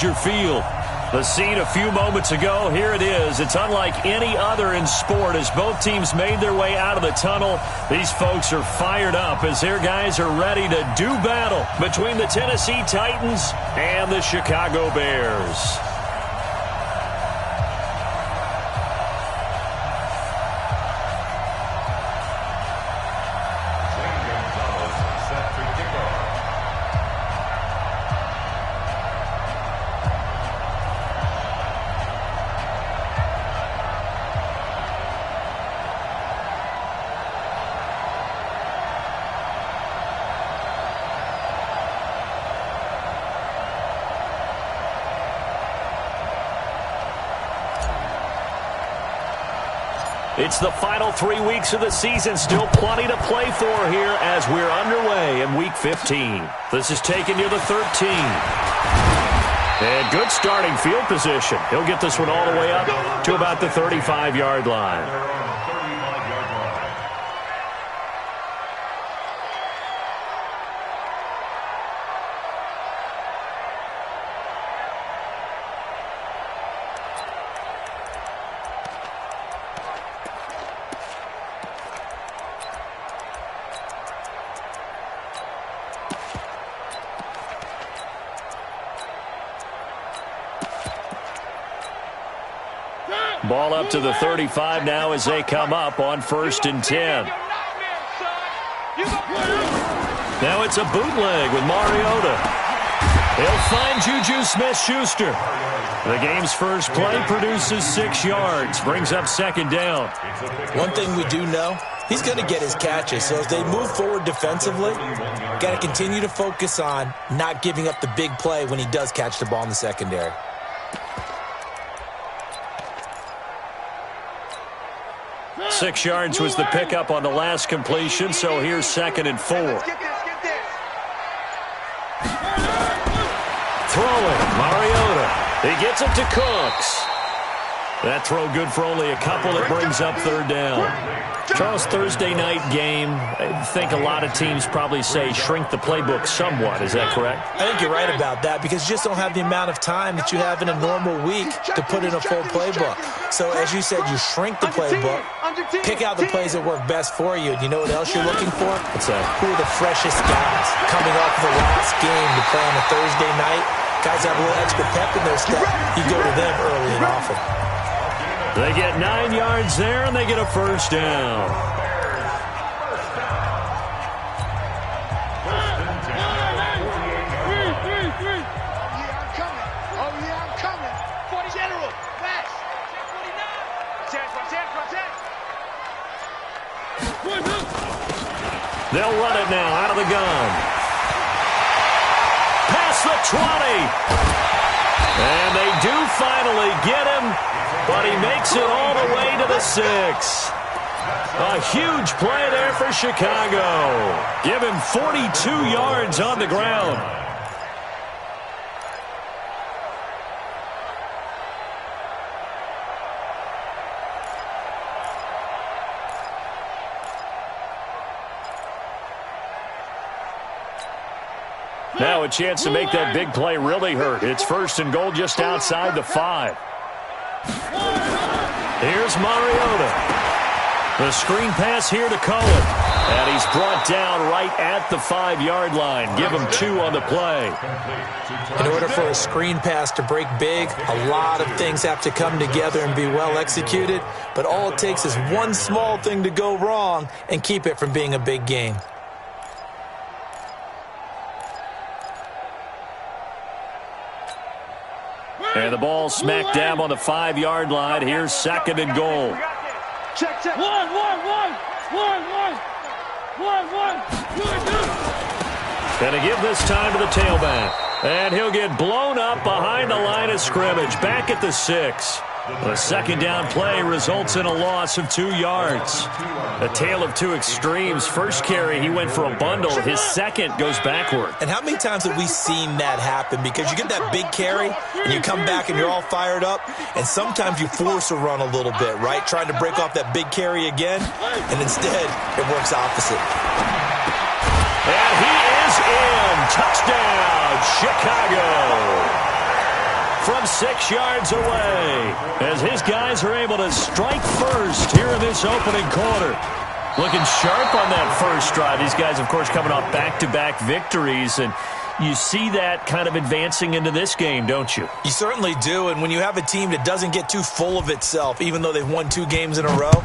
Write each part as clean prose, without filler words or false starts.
Your field. The scene a few moments ago, here it is. It's unlike any other in sport as both teams made their way out of the tunnel. These folks are fired up as their guys are ready to do battle between the Tennessee Titans and the Chicago Bears. It's the final 3 weeks of the season. Still plenty to play for here as we're underway in Week 15. This is taken near the 13. And good starting field position. He'll get this one all the way up to about the 35-yard line. Ball up to the 35 now as they come up on 1st and 10. Now it's a bootleg with Mariota. He'll find Juju Smith-Schuster. The game's first play produces 6 yards, brings up 2nd down. One thing we do know, he's going to get his catches. So as they move forward defensively, got to continue to focus on not giving up the big play when he does catch the ball in the secondary. Six yards was the pickup on the last completion, so here's 2nd and 4. Throwing, Mariota. He gets it to Cooks. That throw good for only a couple. It brings up 3rd down. Charles, Thursday night game, I think a lot of teams probably say shrink the playbook somewhat. Is that correct? I think you're right about that because you just don't have the amount of time that you have in a normal week to put in a full playbook. So as you said, you shrink the playbook, pick out the plays that work best for you. And you know what else you're looking for? What's that? Who are the freshest guys coming off the last game to play on a Thursday night? Guys have a little extra pep in their step. You go to them early and often. They get 9 yards there, and they get a 1st down. They'll run it now out of the gun. Past the 20. And they do finally get him, but he makes it all the way to the 6. A huge play there for Chicago. Give him 42 yards on the ground. Now a chance to make that big play really hurt. It's 1st and goal just outside the 5. Here's Mariota. The screen pass here to Cohen. And he's brought down right at the 5-yard line. Give him 2 on the play. In order for a screen pass to break big, a lot of things have to come together and be well executed. But all it takes is one small thing to go wrong and keep it from being a big game. And the ball smack dab on the 5-yard line. Here's 2nd and goal. Check. One. Gonna give this time to the tailback. And he'll get blown up behind the line of scrimmage. Back at the 6. The 2nd down play results in a loss of 2 yards. A tale of two extremes. First carry, he went for a bundle. His second goes backward. And how many times have we seen that happen? Because you get that big carry, and you come back and you're all fired up, and sometimes you force a run a little bit, right? Trying to break off that big carry again, and instead it works opposite. And he is in. Touchdown, Chicago. from 6 yards away as his guys are able to strike first here in this opening quarter. Looking sharp on that first drive. These guys, of course, coming off back-to-back victories, and you see that kind of advancing into this game, don't you? You certainly do, and when you have a team that doesn't get too full of itself, even though they've won 2 games in a row,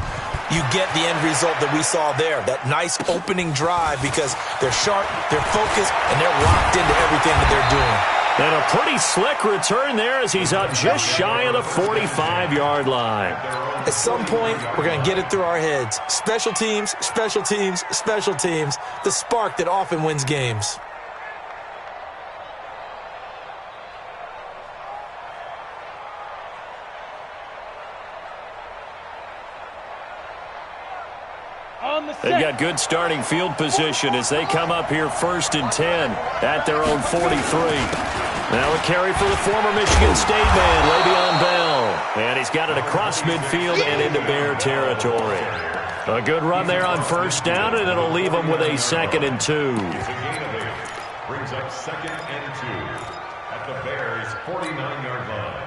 you get the end result that we saw there, that nice opening drive, because they're sharp, they're focused, and they're locked into everything that they're doing. And a pretty slick return there as he's up just shy of the 45-yard line. At some point, we're going to get it through our heads. Special teams, special teams, special teams, the spark that often wins games. They've got good starting field position as they come up here 1st and 10 at their own 43. Now a carry for the former Michigan State man, Le'Veon Bell. And he's got it across midfield and into Bear territory. A good run there on 1st down, and it'll leave them with a 2nd and 2. Brings up 2nd and 2 at the Bears' 49-yard line.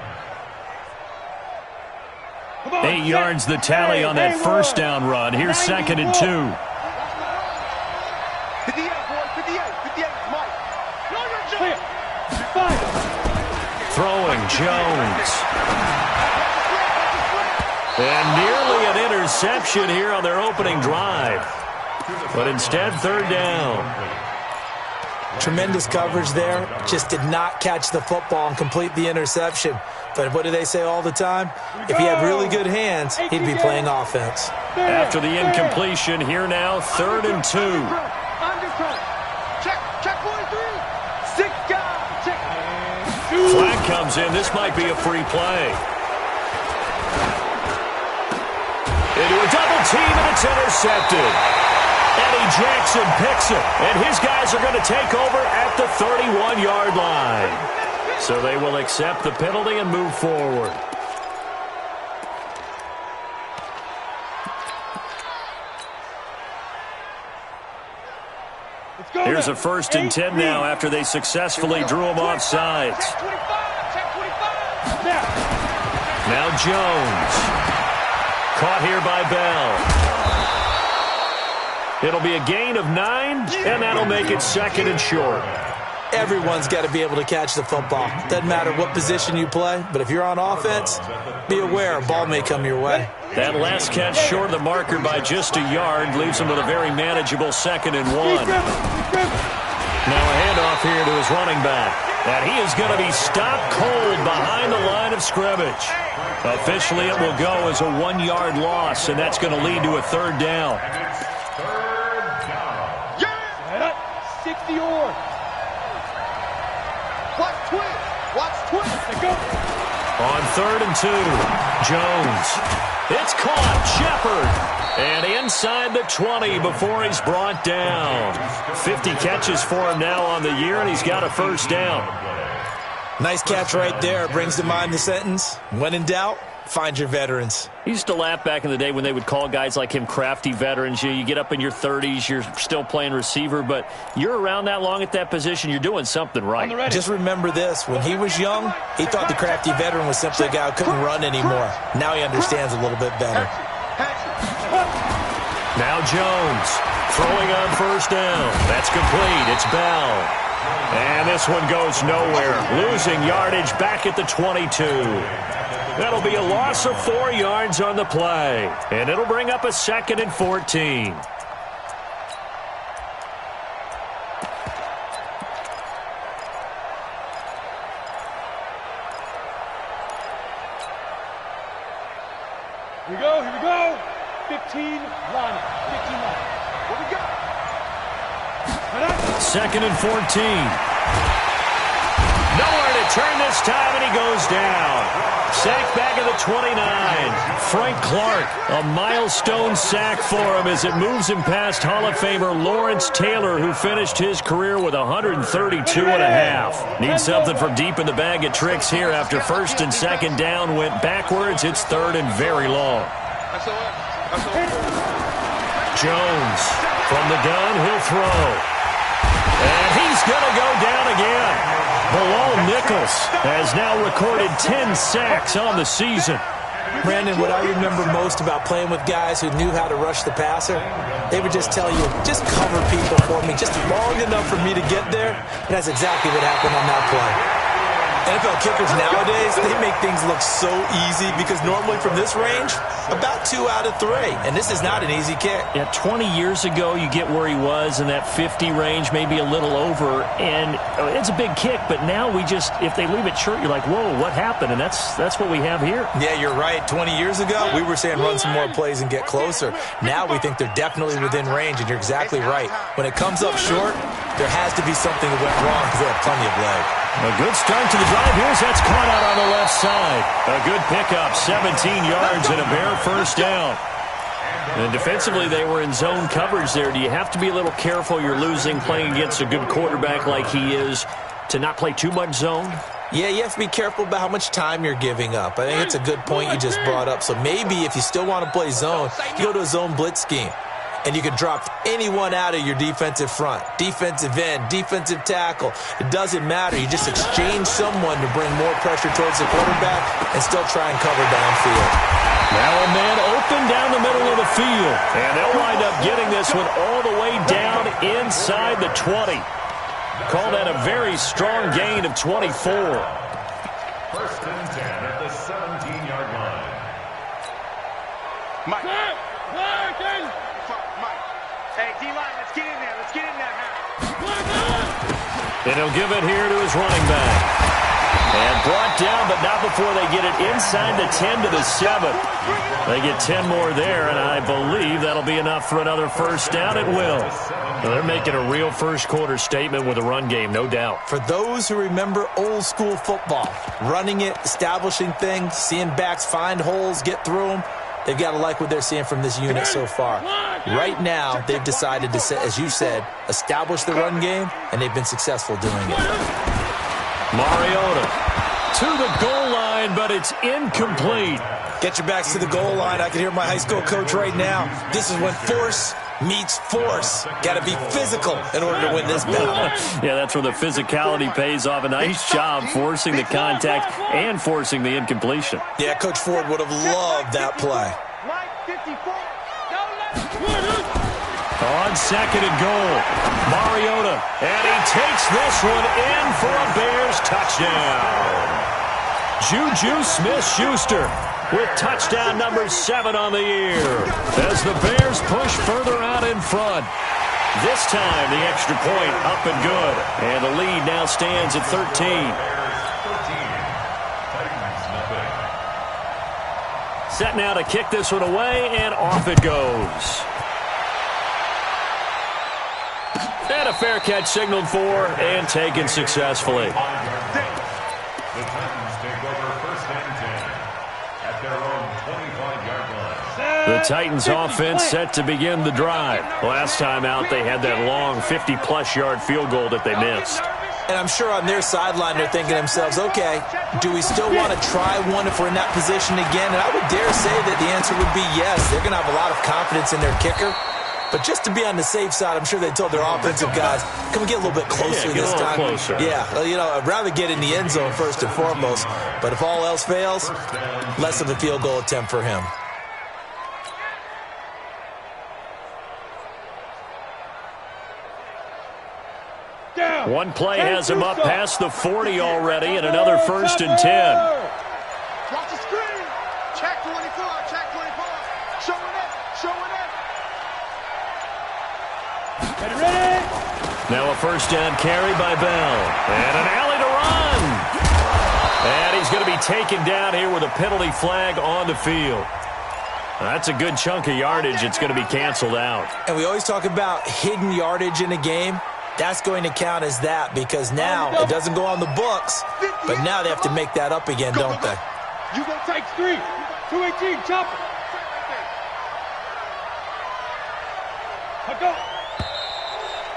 8 yards the tally on that 1st down run. Here's 2nd and 2. 58, boy, 58, Mike. Throwing Jones. And nearly an interception here on their opening drive. But instead, 3rd down. Tremendous coverage there. Just did not catch the football and complete the interception. But what do they say all the time? If he had really good hands, he'd be playing offense. After the incompletion, here now, 3rd and 2. Check 43. 6 guys. Check. Flag comes in. This might be a free play. Into a double team, and it's intercepted. Eddie Jackson picks it, and his guys are going to take over at the 31-yard line. So they will accept the penalty and move forward. Here's a 1st and 10 now after they successfully drew him off sides. Now Jones. Caught here by Bell. It'll be a gain of 9, and that'll make it 2nd and short. Everyone's got to be able to catch the football. Doesn't matter what position you play, but if you're on offense, be aware a ball may come your way. That last catch short of the marker by just a yard leaves him with a very manageable 2nd and 1. Now a handoff here to his running back. And he is going to be stopped cold behind the line of scrimmage. Officially, it will go as a 1-yard loss, and that's going to lead to a 3rd down. 60 yards. Watch twist. Go. On 3rd and 2, Jones. It's caught. Shepard. And inside the 20 before he's brought down. 50 catches for him now on the year, and he's got a 1st down. Nice catch right there. Brings to mind the sentence, when in doubt, find your veterans. He used to laugh back in the day when they would call guys like him crafty veterans. You get up in your 30s, you're still playing receiver, but you're around that long at that position, you're doing something right. Just remember this. When he was young, he thought the crafty veteran was simply a guy who couldn't run anymore. Now he understands a little bit better. Now Jones throwing on 1st down. That's complete. It's Bell. And this one goes nowhere. Losing yardage back at the 22. That'll be a loss of 4 yards on the play. And it'll bring up a 2nd and 14. Here we go. 15 line. 15 line. What we got? 2nd and 14. Nowhere to turn this time, and he goes down. Sack back at the 29. Frank Clark, a milestone sack for him as it moves him past Hall of Famer Lawrence Taylor, who finished his career with 132 and a half. Needs something from deep in the bag of tricks here after 1st and 2nd down went backwards. It's 3rd and very long. Jones from the gun, he'll throw. And he's going to go down again. Below Nichols has now recorded 10 sacks on the season. Brandon, what I remember most about playing with guys who knew how to rush the passer, they would just tell you, just cover people for me, just long enough for me to get there. And that's exactly what happened on that play. NFL kickers nowadays, they make things look so easy because normally from this range, about 2 out of 3. And this is not an easy kick. Yeah, 20 years ago, you get where he was in that 50 range, maybe a little over, and it's a big kick. But now we just, if they leave it short, you're like, whoa, what happened? And that's what we have here. Yeah, you're right. 20 years ago, we were saying run some more plays and get closer. Now we think they're definitely within range, and you're exactly right. When it comes up short, there has to be something that went wrong because they have plenty of leg. A good start to the drive. Here's that's caught out on the left side. A good pickup, 17 yards and a Bear first down. And defensively, they were in zone coverage there. Do you have to be a little careful? You're losing playing against a good quarterback like he is to not play too much zone? Yeah, you have to be careful about how much time you're giving up. I think it's a good point you just brought up. So maybe if you still want to play zone, you go to a zone blitz scheme. And you can drop anyone out of your defensive front, defensive end, defensive tackle. It doesn't matter. You just exchange someone to bring more pressure towards the quarterback and still try and cover downfield. Now a man open down the middle of the field. And they'll wind up getting this one all the way down inside the 20. Call that a very strong gain of 24. First and 10 at the 17-yard line. Mike. Hey, D-line, let's get in there. Let's get in there. And he'll give it here to his running back. And brought down, but not before they get it inside the 10 to the 7. They get 10 more there, and I believe that'll be enough for another first down. It will. Now they're making a real first-quarter statement with a run game, no doubt. For those who remember old-school football, running it, establishing things, seeing backs find holes, get through them, they've got to like what they're seeing from this unit so far. Right now, they've decided to, as you said, establish the run game, and they've been successful doing it. Mariota to the goal line, but it's incomplete. Get your backs to the goal line. I can hear my high school coach right now. This is when force meets force. Got to be physical in order to win this battle. Yeah, that's where the physicality pays off. A nice job forcing the contact and forcing the incompletion. Yeah, Coach Ford would have loved that play. On second and goal, Mariota, and he takes this one in for a Bears touchdown. Juju Smith-Schuster with touchdown number 7 on the year as the Bears push further out in front. This time, the extra point up and good, and the lead now stands at 13. Set now to kick this one away, and off it goes. And a fair catch signaled for and taken successfully. The Titans take over first and 10 at their own 25-yard line. The Titans offense set to begin the drive. Last time out, they had that long 50-plus yard field goal that they missed. And I'm sure on their sideline they're thinking to themselves, okay, do we still want to try one if we're in that position again? And I would dare say that the answer would be yes. They're going to have a lot of confidence in their kicker. But just to be on the safe side, I'm sure they told their offensive guys, can we get a little bit closer this time? Closer. Yeah, I'd rather get in the end zone first and foremost. But if all else fails, less of a field goal attempt for him. One play has him up past the 40 already, and another first and 10. Watch the screen. Check 24. Check 24. Showing it. Showing it. Ready? Now a first down carry by Bell. And an alley to run. And he's going to be taken down here with a penalty flag on the field. That's a good chunk of yardage. It's going to be canceled out. And we always talk about hidden yardage in a game. That's going to count as that because now it doesn't go on the books, but now they have to make that up again, don't they? You gonna take 3. 218, chop it. Go.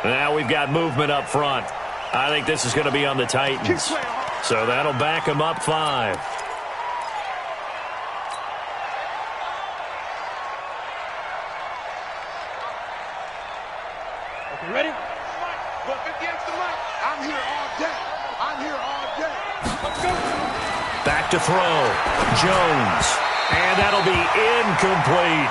Now we've got movement up front. I think this is going to be on the Titans. So that'll back them up 5. Okay, ready? Go 50 extra mic. I'm here all day. I'm here all Back to throw. Jones. And that'll be incomplete.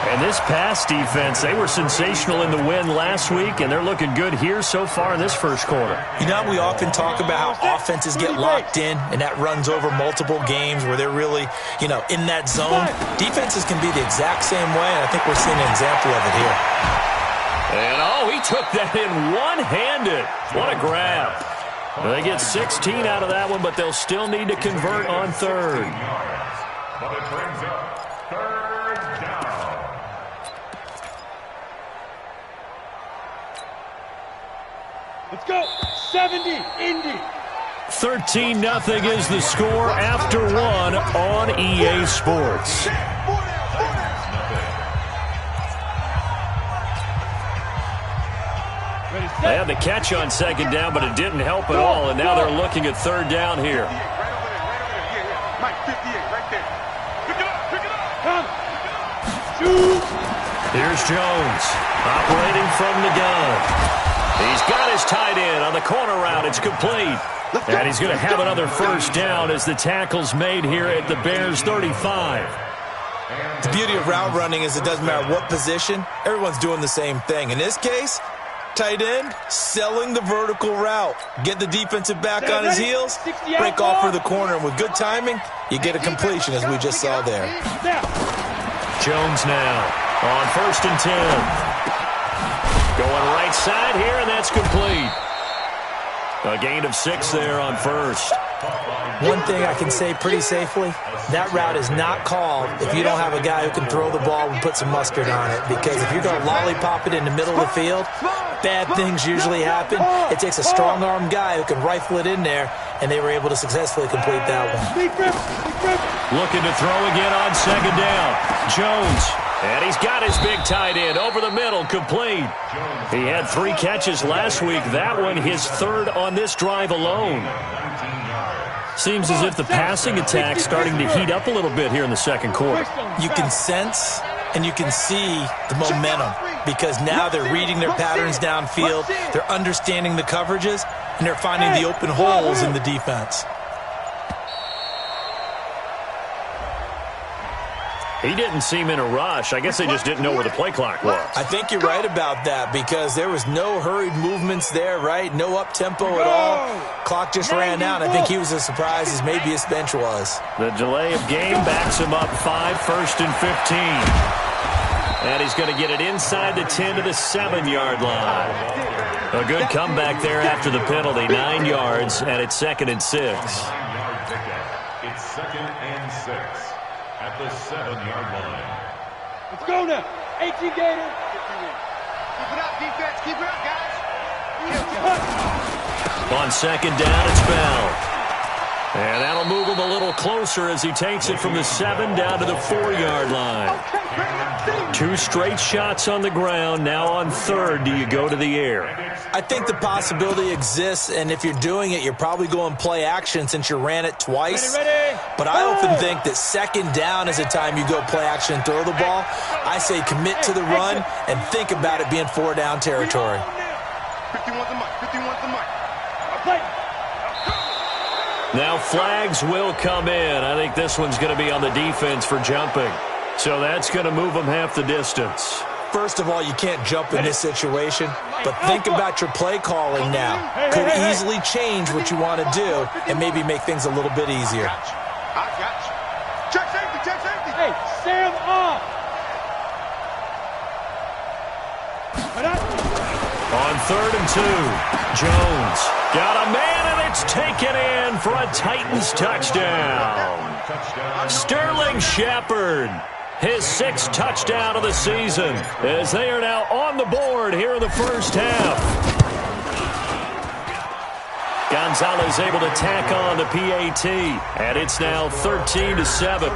And this pass defense, they were sensational in the win last week, and they're looking good here so far in this first quarter. You know, we often talk about how offenses get locked in, and that runs over multiple games where they're really, in that zone. Defenses can be the exact same way, and I think we're seeing an example of it here. And, he took that in one-handed. What a grab. They get 16 out of that one, but they'll still need to convert on third. But it brings up third down. Let's go. 70, Indy. 13-0 is the score after one on EA Sports. They had the catch on second down, but it didn't help at all, and now they're looking at third down here. Mike, 58, right there. Pick it up, pick it up. Come. Shoot. Here's Jones, operating from the gun. He's got his tight end on the corner route. It's complete. And he's going to have another first down as the tackle's made here at the Bears' 35. The beauty of route running is it doesn't matter what position. Everyone's doing the same thing. In this case, tight end, selling the vertical route. Get the defensive back on his heels, break off for the corner, and with good timing, you get a completion, as we just saw there. Jones now on 1st and 10. Going right side here, and that's complete. A gain of 6 there on first. One thing I can say pretty safely, that route is not called if you don't have a guy who can throw the ball and put some mustard on it. Because if you're going to lollipop it in the middle of the field, bad things usually happen. It takes a strong-arm guy who can rifle it in there, and they were able to successfully complete that one. Looking to throw again on second down. Jones. And he's got his big tight end over the middle, complete. He had 3 catches last week. That one his third on this drive alone. Seems as if the passing attack's starting to heat up a little bit here in the second quarter. You can sense and you can see the momentum because now they're reading their patterns downfield, they're understanding the coverages, and they're finding the open holes in the defense. He didn't seem in a rush. I guess they just didn't know where the play clock was. I think you're right about that because there was no hurried movements there, right? No up-tempo at all. Clock just ran out. I think he was as surprised as maybe his bench was. The delay of game backs him up 5, 1st and 15. And he's going to get it inside the 10 to the 7-yard line. A good comeback there after the penalty. 9 yards, and it's 2nd and 6. It's 2nd and 6. At the 7-yard line. Let's go now. 18 Gators. Keep it up, defense. Keep it up, guys. On second down, it's Bell. And that'll move him a little closer as he takes it from the 7 down to the 4-yard line. 2 straight shots on the ground. Now on third, do you go to the air? I think the possibility exists, and if you're doing it, you're probably going play action since you ran it twice. Ready. But I often think that second down is a time you go play action and throw the ball. I say commit to the run and think about it being 4-down territory. 51 the mic. 51 the mic. Now flags will come in. I think this one's going to be on the defense for jumping. So that's going to move them half the distance. First of all, you can't jump in this situation, but think about your play calling now. Could easily change what you want to do and maybe make things a little bit easier. I got you. Check safety, check safety. Hey, Sam off. On 3rd and 2, Jones got a man, and it's taken in for a Titans touchdown. Sterling Shepard, his 6th touchdown of the season, as they are now on the board here in the first half. Gonzalez able to tack on the PAT, and it's now 13-7.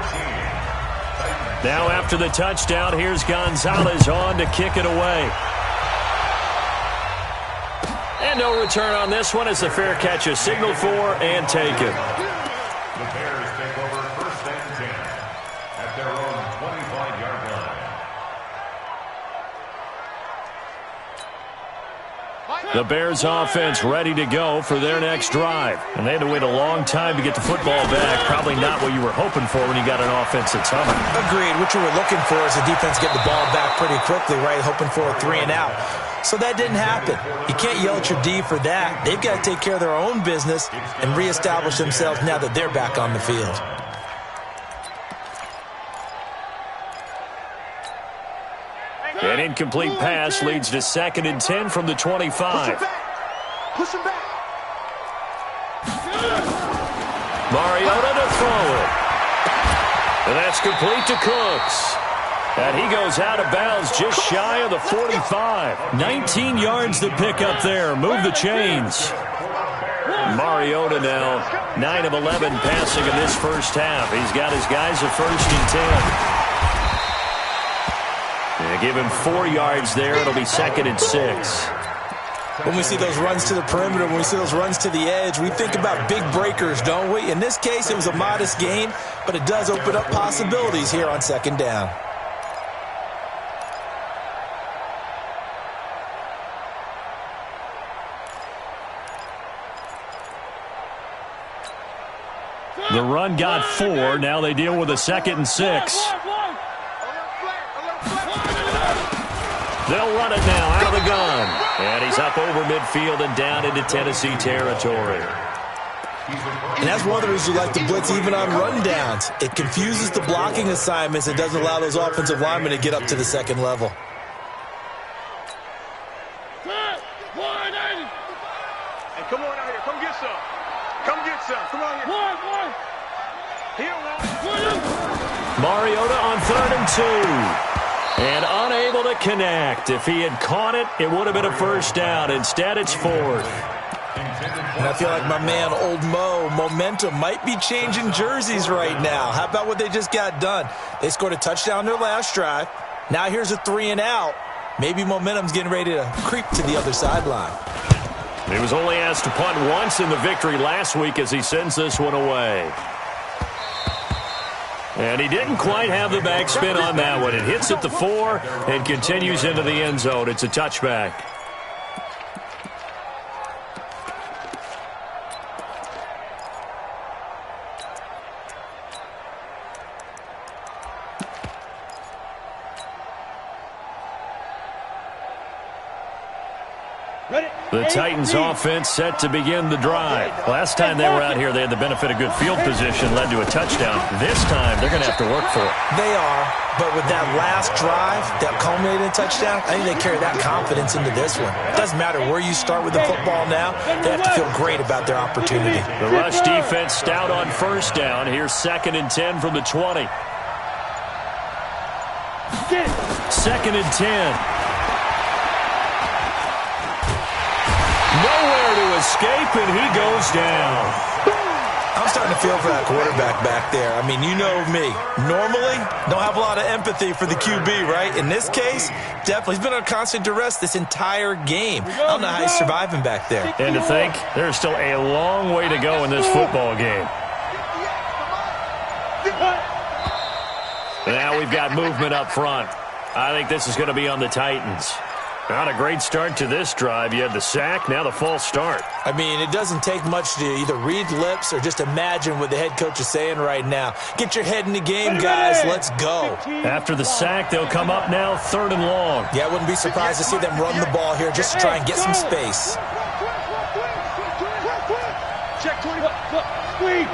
Now after the touchdown, here's Gonzalez on to kick it away. And no return on this one as the fair catch is signaled for and taken. The Bears take over 1st and 10 at their own 25-yard line. The Bears offense ready to go for their next drive. And they had to wait a long time to get the football back. Probably not what you were hoping for when you got an offense that's humming. Agreed. What you were looking for is the defense getting the ball back pretty quickly, right? Hoping for a 3-and-out. So that didn't happen. You can't yell at your D for that. They've got to take care of their own business and reestablish themselves now that they're back on the field. An incomplete pass leads to 2nd and 10 from the 25. Push him back. Mariota to throw it. And that's complete to Cooks. And he goes out of bounds just shy of the 45. 19 yards to pick up there. Move the chains. Mariota now 9 of 11 passing in this first half. He's got his guys a 1st and 10. And give him 4 yards there. It'll be 2nd and 6. When we see those runs to the perimeter, when we see those runs to the edge, we think about big breakers, don't we? In this case, it was a modest gain, but it does open up possibilities here on 2nd down. The run got 4. Now they deal with a 2nd and 6. They'll run it now out of the gun. And he's up over midfield and down into Tennessee territory. And that's one of the reasons you like to blitz even on rundowns. It confuses the blocking assignments and doesn't allow those offensive linemen to get up to the 2nd level. Hey, come on out here. Come get some. Come get some. Come on here. Mariota on 3rd and 2. And unable to connect. If he had caught it, it would have been a 1st down. Instead, it's 4th. And I feel like my man, Old Mo, momentum might be changing jerseys right now. How about what they just got done? They scored a touchdown their last drive. Now here's a 3-and-out. Maybe momentum's getting ready to creep to the other sideline. He was only asked to punt once in the victory last week as he sends this one away. And he didn't quite have the backspin on that one. It hits at the 4 and continues into the end zone. It's a touchback. The Titans offense set to begin the drive. Last time they were out here, they had the benefit of good field position, led to a touchdown. This time, they're going to have to work for it. They are, but with that last drive, that culminated in a touchdown, I think they carry that confidence into this one. It doesn't matter where you start with the football now. They have to feel great about their opportunity. The rush defense stout on 1st down. Here's 2nd and 10 from the 20. 2nd and 10. Nowhere to escape, and he goes down. I'm starting to feel for that quarterback back there. I mean, you know me. Normally, don't have a lot of empathy for the QB, right? In this case, definitely. He's been under constant duress this entire game. I don't know how he's surviving back there. And to think, there's still a long way to go in this football game. Now we've got movement up front. I think this is going to be on the Titans. Not a great start to this drive. You had the sack, now the false start. I mean, it doesn't take much to either read lips or just imagine what the head coach is saying right now. Get your head in the game, guys. Let's go. After the sack, they'll come up now 3rd and long. Yeah, I wouldn't be surprised to see them run the ball here just to try and get some space. Check 20. Squeeze.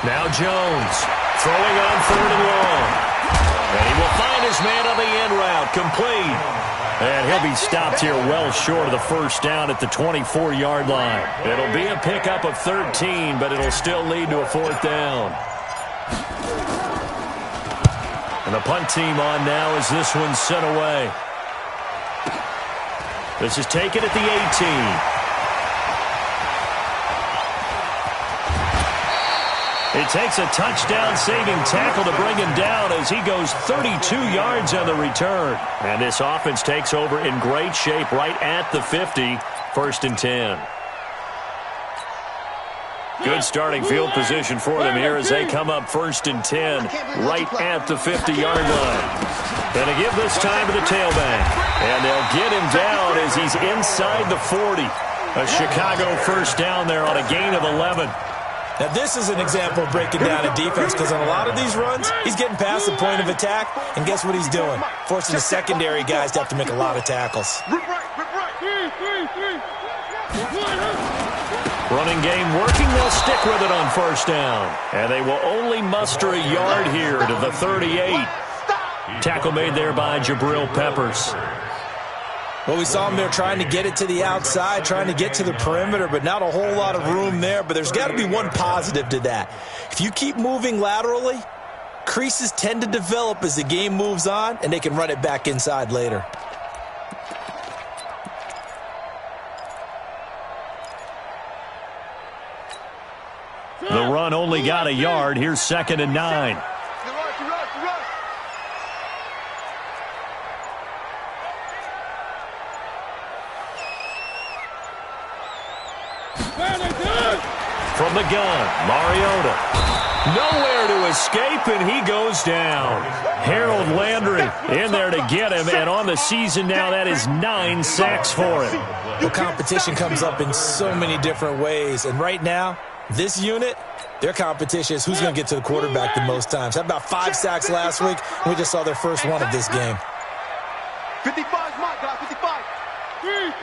Now Jones throwing on 3rd and long. And he will find his man on the end route, complete. And he'll be stopped here well short of the 1st down at the 24-yard line. It'll be a pickup of 13, but it'll still lead to a 4th down. And the punt team on now as this one's sent away. This is taken at the 18. It takes a touchdown-saving tackle to bring him down as he goes 32 yards on the return. And this offense takes over in great shape right at the 50, 1st and 10. Good starting field position for them here as they come up 1st and 10 right at the 50-yard line. And to give this time to the tailback. And they'll get him down as he's inside the 40. A Chicago first down there on a gain of 11. Now, this is an example of breaking down a defense because on a lot of these runs, he's getting past the point of attack, and guess what he's doing? Forcing the secondary guys to have to make a lot of tackles. Running game working. They'll stick with it on 1st down. And they will only muster a yard here to the 38. Tackle made there by Jabril Peppers. Well, we saw him there trying to get it to the outside, trying to get to the perimeter, but not a whole lot of room there. But there's got to be one positive to that. If you keep moving laterally, creases tend to develop as the game moves on, and they can run it back inside later. The run only got a yard. Here's 2nd and 9. From the gun, Mariota. Nowhere to escape, and he goes down. Harold Landry in there to get him, and on the season now, that is 9 sacks for him. Well, competition comes up in so many different ways, and right now, this unit, their competition is who's going to get to the quarterback the most times. Had about 5 sacks last week, and we just saw their first one of this game. 55's my guy, 55. 3.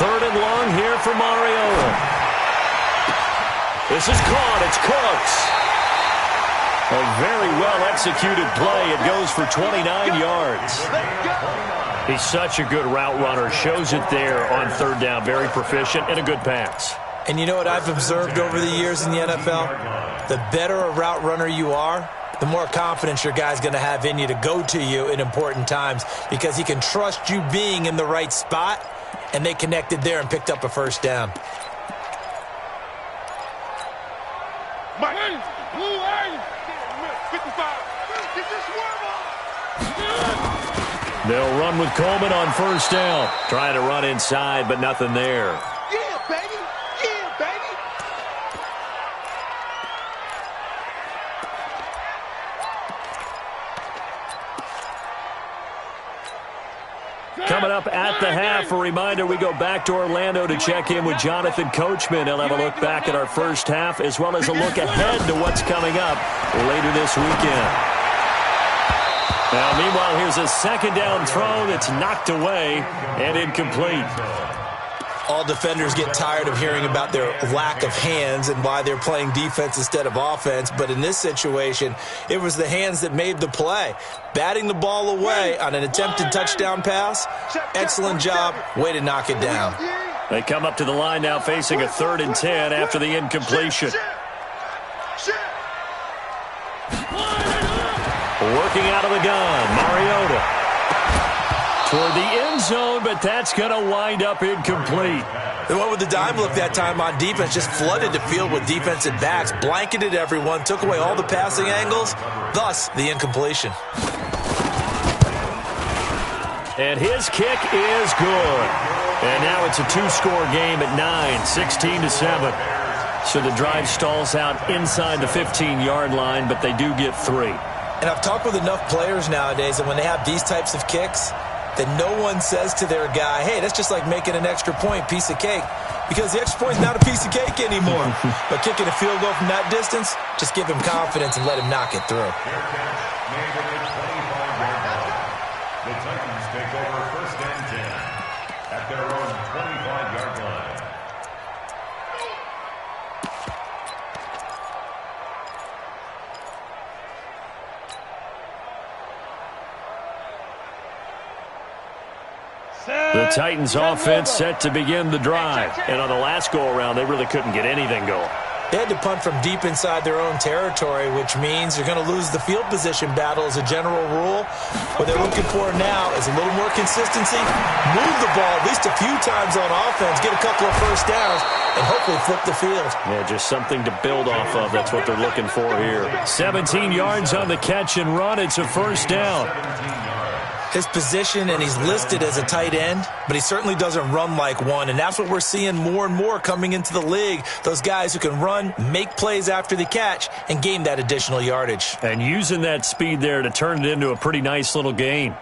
3rd and long here for Mariota. This is caught. It's Cooks. A very well-executed play. It goes for 29 yards. He's such a good route runner. Shows it there on 3rd down. Very proficient and a good pass. And you know what I've observed over the years in the NFL? The better a route runner you are, the more confidence your guy's going to have in you to go to you in important times because he can trust you being in the right spot, and they connected there and picked up a 1st down. They'll run with Coleman on 1st down. Trying to run inside, but nothing there. Yeah, baby. Yeah, baby. Coming up at the half, a reminder, we go back to Orlando to check in with Jonathan Coachman. He'll have a look back at our first half as well as a look ahead to what's coming up later this weekend. Now, meanwhile, here's a 2nd down throw that's knocked away and incomplete. All defenders get tired of hearing about their lack of hands and why they're playing defense instead of offense. But in this situation, it was the hands that made the play. Batting the ball away on an attempted touchdown pass. Excellent job. Way to knock it down. They come up to the line now facing a 3rd and 10 after the incompletion. Working out of the gun, Mariota. Toward the end zone, but that's going to wind up incomplete. They went with the dime look that time on defense, just flooded the field with defensive backs, blanketed everyone, took away all the passing angles, thus the incompletion. And his kick is good. And now it's a 2-score game at 9, 16-7. So the drive stalls out inside the 15-yard line, but they do get 3. And I've talked with enough players nowadays that when they have these types of kicks, that no one says to their guy, hey, that's just like making an extra point, piece of cake. Because the extra point is not a piece of cake anymore. But kicking a field goal from that distance, just give him confidence and let him knock it through. The Titans take over 1st and 10 at their own 25-yard line. The Titans offense set to begin the drive. And on the last go-around, they really couldn't get anything going. They had to punt from deep inside their own territory, which means you're going to lose the field position battle as a general rule. What they're looking for now is a little more consistency, move the ball at least a few times on offense, get a couple of 1st downs, and hopefully flip the field. Yeah, just something to build off of. That's what they're looking for here. 17 yards on the catch and run. It's a 1st down. his position, and he's listed as a tight end, but he certainly doesn't run like one, and that's what we're seeing more and more coming into the league. Those guys who can run, make plays after the catch, and gain that additional yardage. And using that speed there to turn it into a pretty nice little gain.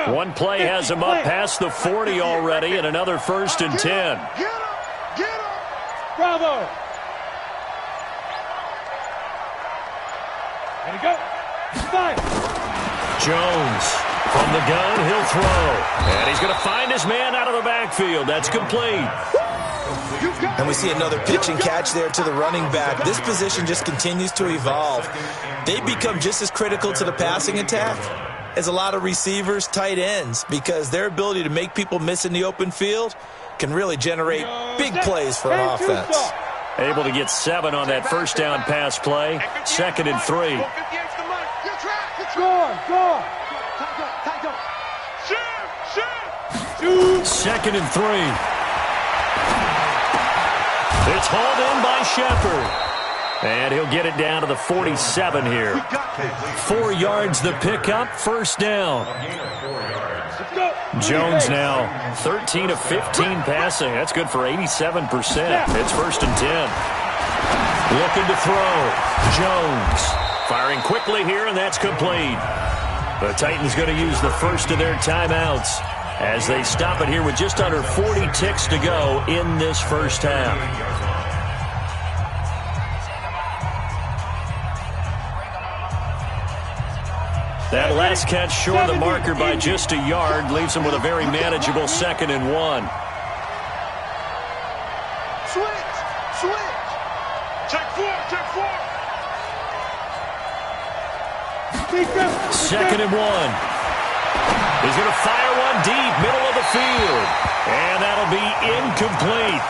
One play has him up past the 40 already, and another 1st and 10. Get him! Bravo! Ready to go. Five. Jones from the gun, he'll throw. And he's going to find his man out of the backfield. That's complete. And we see another pitch and catch there to the running back. This position just continues to evolve. They become just as critical to the passing attack as a lot of receivers, tight ends, because their ability to make people miss in the open field can really generate big plays for an offense. Able to get 7 on that first down pass play. 2nd and 3. Second and 3. It's hauled in by Shepard. And he'll get it down to the 47 here. 4 yards the pickup, 1st down. Jones now 13 of 15 passing. That's good for 87%. It's 1st and 10. Looking to throw. Jones firing quickly here, and that's complete. The Titans going to use the first of their timeouts as they stop it here with just under 40 ticks to go in this first half. That last catch short of the marker by just a yard leaves him with a very manageable 2nd and 1. Switch! Check 4! 2nd and 1. He's going to fire one deep, middle of the field. And that'll be incomplete.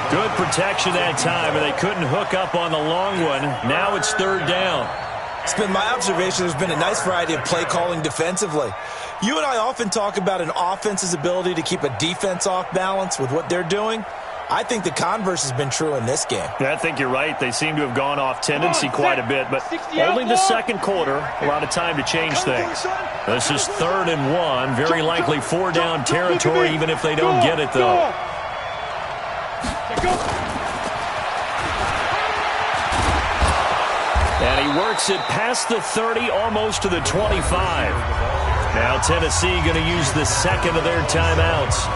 Good protection that time, and they couldn't hook up on the long one. Now it's 3rd down. It's been my observation there's been a nice variety of play calling defensively. You and I often talk about an offense's ability to keep a defense off balance with what they're doing. I think the converse has been true in this game. Yeah, I think you're right. They seem to have gone off tendency quite a bit, but only the second quarter, a lot of time to change things. This is 3rd and 1, very likely 4-down territory, even if they don't get it, though. And he works it past the 30, almost to the 25. Now Tennessee going to use the 2nd of their timeouts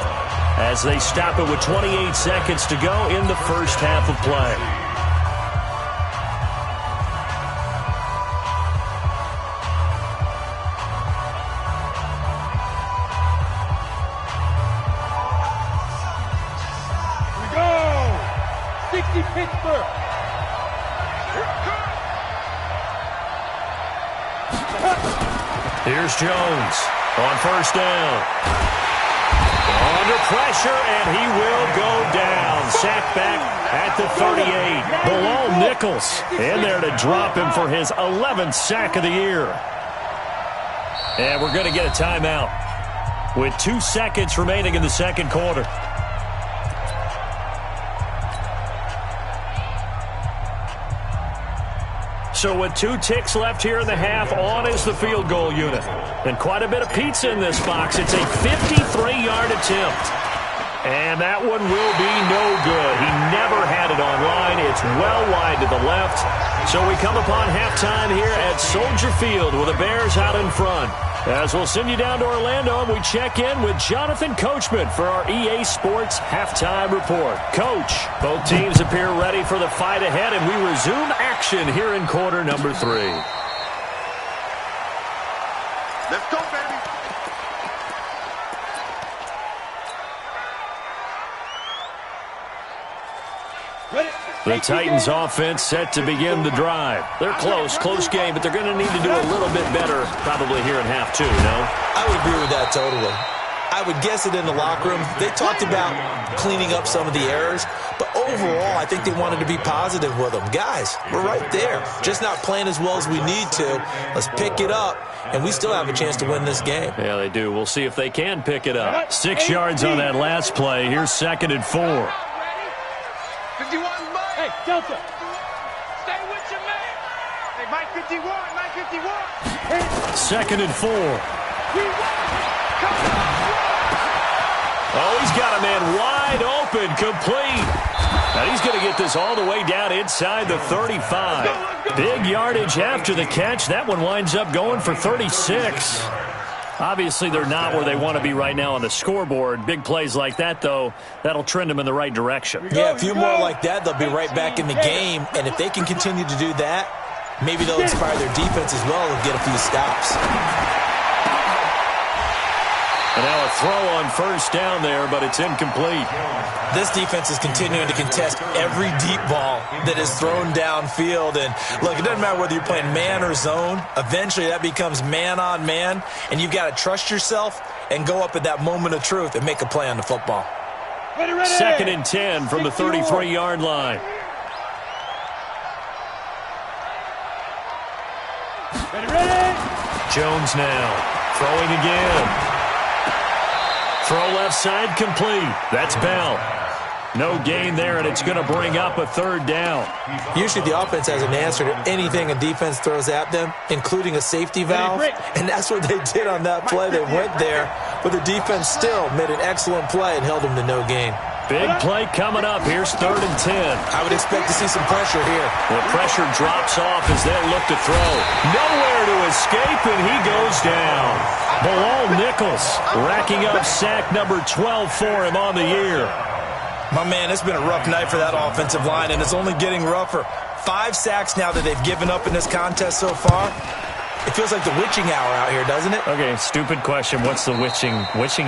as they stop it with 28 seconds to go in the first half of play. Here we go! 60 Pittsburgh! Here's Jones on 1st down. Under pressure, and he will go down. Sacked back at the 38. Bilal Nichols in there to drop him for his 11th sack of the year. And we're going to get a timeout with 2 seconds remaining in the second quarter. So with 2 ticks left here in the half, on is the field goal unit. And quite a bit of pizza in this box. It's a 53-yard attempt. And that one will be no good. He never had it on line. It's well wide to the left. So we come upon halftime here at Soldier Field with the Bears out in front. As we'll send you down to Orlando, and we check in with Jonathan Coachman for our EA Sports Halftime Report. Coach, both teams appear ready for the fight ahead, and we resume action here in quarter number 3. Let's go, baby! The Titans offense set to begin the drive. They're close game, but they're going to need to do a little bit better probably here in half 2, no? I would agree with that totally. I would guess it in the locker room. They talked about cleaning up some of the errors, but overall, I think they wanted to be positive with them. Guys, we're right there. Just not playing as well as we need to. Let's pick it up, and we still have a chance to win this game. Yeah, they do. We'll see if they can pick it up. 6 yards on that last play. Here's 2nd and 4. 51, hey, Delta. Stay with your man. Hey, Mike 51, Mike 51. 2nd and 4. Oh, he's got a man wide open, complete. Now he's going to get this all the way down inside the 35. Big yardage after the catch. That one winds up going for 36. Obviously, they're not where they want to be right now on the scoreboard. Big plays like that, though, that'll trend them in the right direction. Yeah, a few more like that, they'll be right back in the game. And if they can continue to do that, maybe they'll inspire their defense as well and get a few stops. And now a throw on 1st down there, but it's incomplete. This defense is continuing to contest every deep ball that is thrown downfield. And, look, it doesn't matter whether you're playing man or zone. Eventually that becomes man-on-man, and you've got to trust yourself and go up at that moment of truth and make a play on the football. 2nd and 10 from the 33-yard line. Jones now throwing again. Throw left side complete. That's Bell. No gain there, and it's going to bring up a 3rd down. Usually the offense has an answer to anything a defense throws at them, including a safety valve, and that's what they did on that play. They went there, but the defense still made an excellent play and held them to no gain. Big play coming up. Here's 3rd and 10. I would expect to see some pressure here. The pressure drops off as they'll look to throw. Nowhere to escape, and he goes down. Bilal Nichols racking up sack number 12 for him on the year. My man, it's been a rough night for that offensive line, and it's only getting rougher. 5 sacks now that they've given up in this contest so far. It feels like the witching hour out here, doesn't it? Okay, stupid question. What's the witching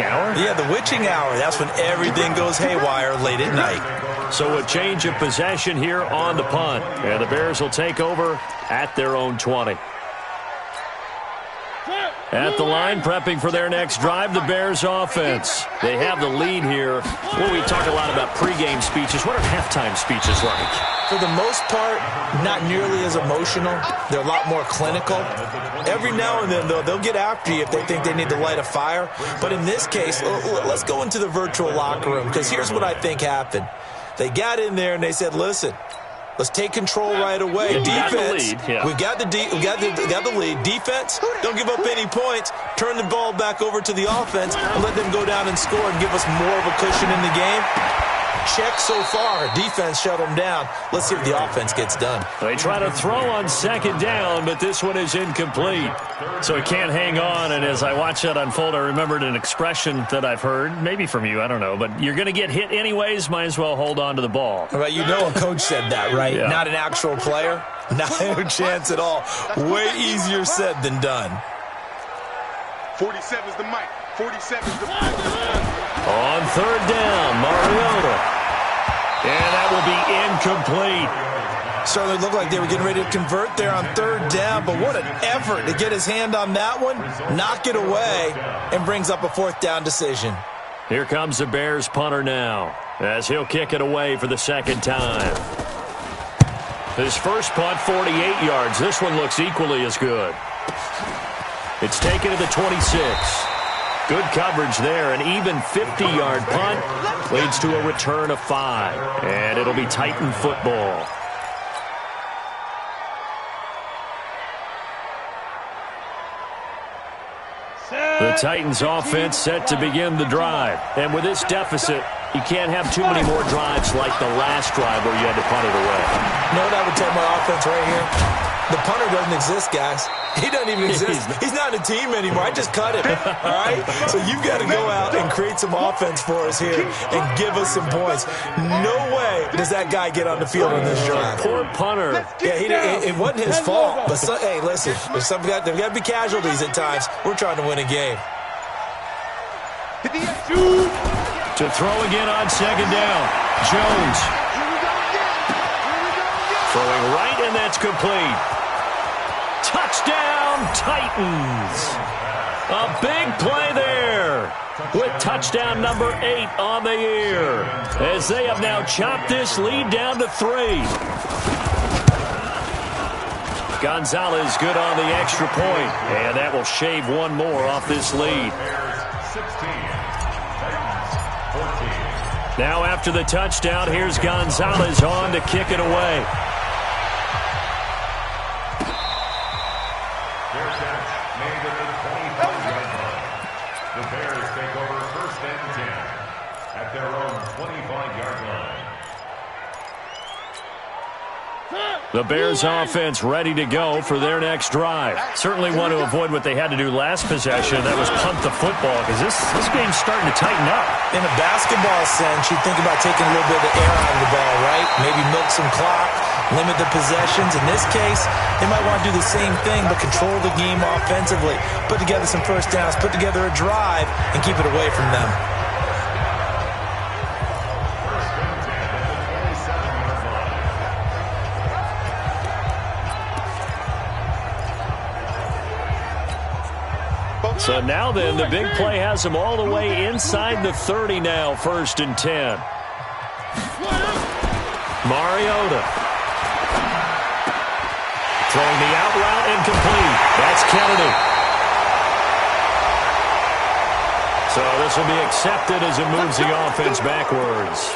hour? Yeah, the witching hour. That's when everything goes haywire late at night. So a change of possession here on the punt. And the Bears will take over at their own 20. At the line, prepping for their next drive, the Bears offense. They have the lead here. Well, we talk a lot about pregame speeches. What are halftime speeches like? For the most part, not nearly as emotional. They're a lot more clinical. Every now and then, though, they'll get after you if they think they need to light a fire. But in this case, let's go into the virtual locker room, because here's what I think happened. They got in there and they said, listen, let's take control right away. Defense, we got the lead. Defense, don't give up any points. Turn the ball back over to the offense and let them go down and score and give us more of a cushion in the game. Check so far. Defense shut them down. Let's see if the offense gets done. They try to throw on 2nd down, but this one is incomplete. So he can't hang on, and as I watch that unfold, I remembered an expression that I've heard, maybe from you, I don't know, but you're going to get hit anyways, might as well hold on to the ball. Right, you know a coach said that, right? Yeah. Not an actual player. Not a chance at all. Way easier said than done. 47's the mic. 47's the mic. On 3rd down, Mariota. And that will be incomplete. Certainly looked like they were getting ready to convert there on 3rd down, but what an effort to get his hand on that one, knock it away, and brings up a 4th down decision. Here comes the Bears punter now, as he'll kick it away for the 2nd time. His first punt, 48 yards. This one looks equally as good. It's taken to the 26. Good coverage there. An even 50-yard punt leads to a return of 5. And it'll be Titan football. The Titans offense set to begin the drive. And with this deficit, you can't have too many more drives like the last drive where you had to punt it away. You know what I would tell my offense right here? The punter doesn't exist, guys. He doesn't even exist. He's not a team anymore. I just cut him, all right? So you've got to go out and create some offense for us here and give us some points. No way does that guy get on the field on this drive. Poor punter. Yeah, it wasn't his fault. But, hey, listen, there's got to be casualties at times. We're trying to win a game. To throw again on 2nd down. Jones. Throwing right, and that's complete. Touchdown, Titans. A big play there with touchdown number 8 on the year, as they have now chopped this lead down to 3. Gonzalez good on the extra point, and that will shave one more off this lead. 16. Now after the touchdown, here's Gonzalez on to kick it away. The Bears offense ready to go for their next drive. Certainly want to avoid what they had to do last possession. That was punt the football, because this game's starting to tighten up. In a basketball sense, you think about taking a little bit of the air out of the ball, right? Maybe milk some clock, limit the possessions. In this case, they might want to do the same thing, but control the game offensively. Put together some first downs, put together a drive, and keep it away from them. So now then, the big play has them all the way inside the 30 now, 1st and 10. Mariota. Throwing the out route incomplete. That's Kennedy. So this will be accepted as it moves the offense backwards.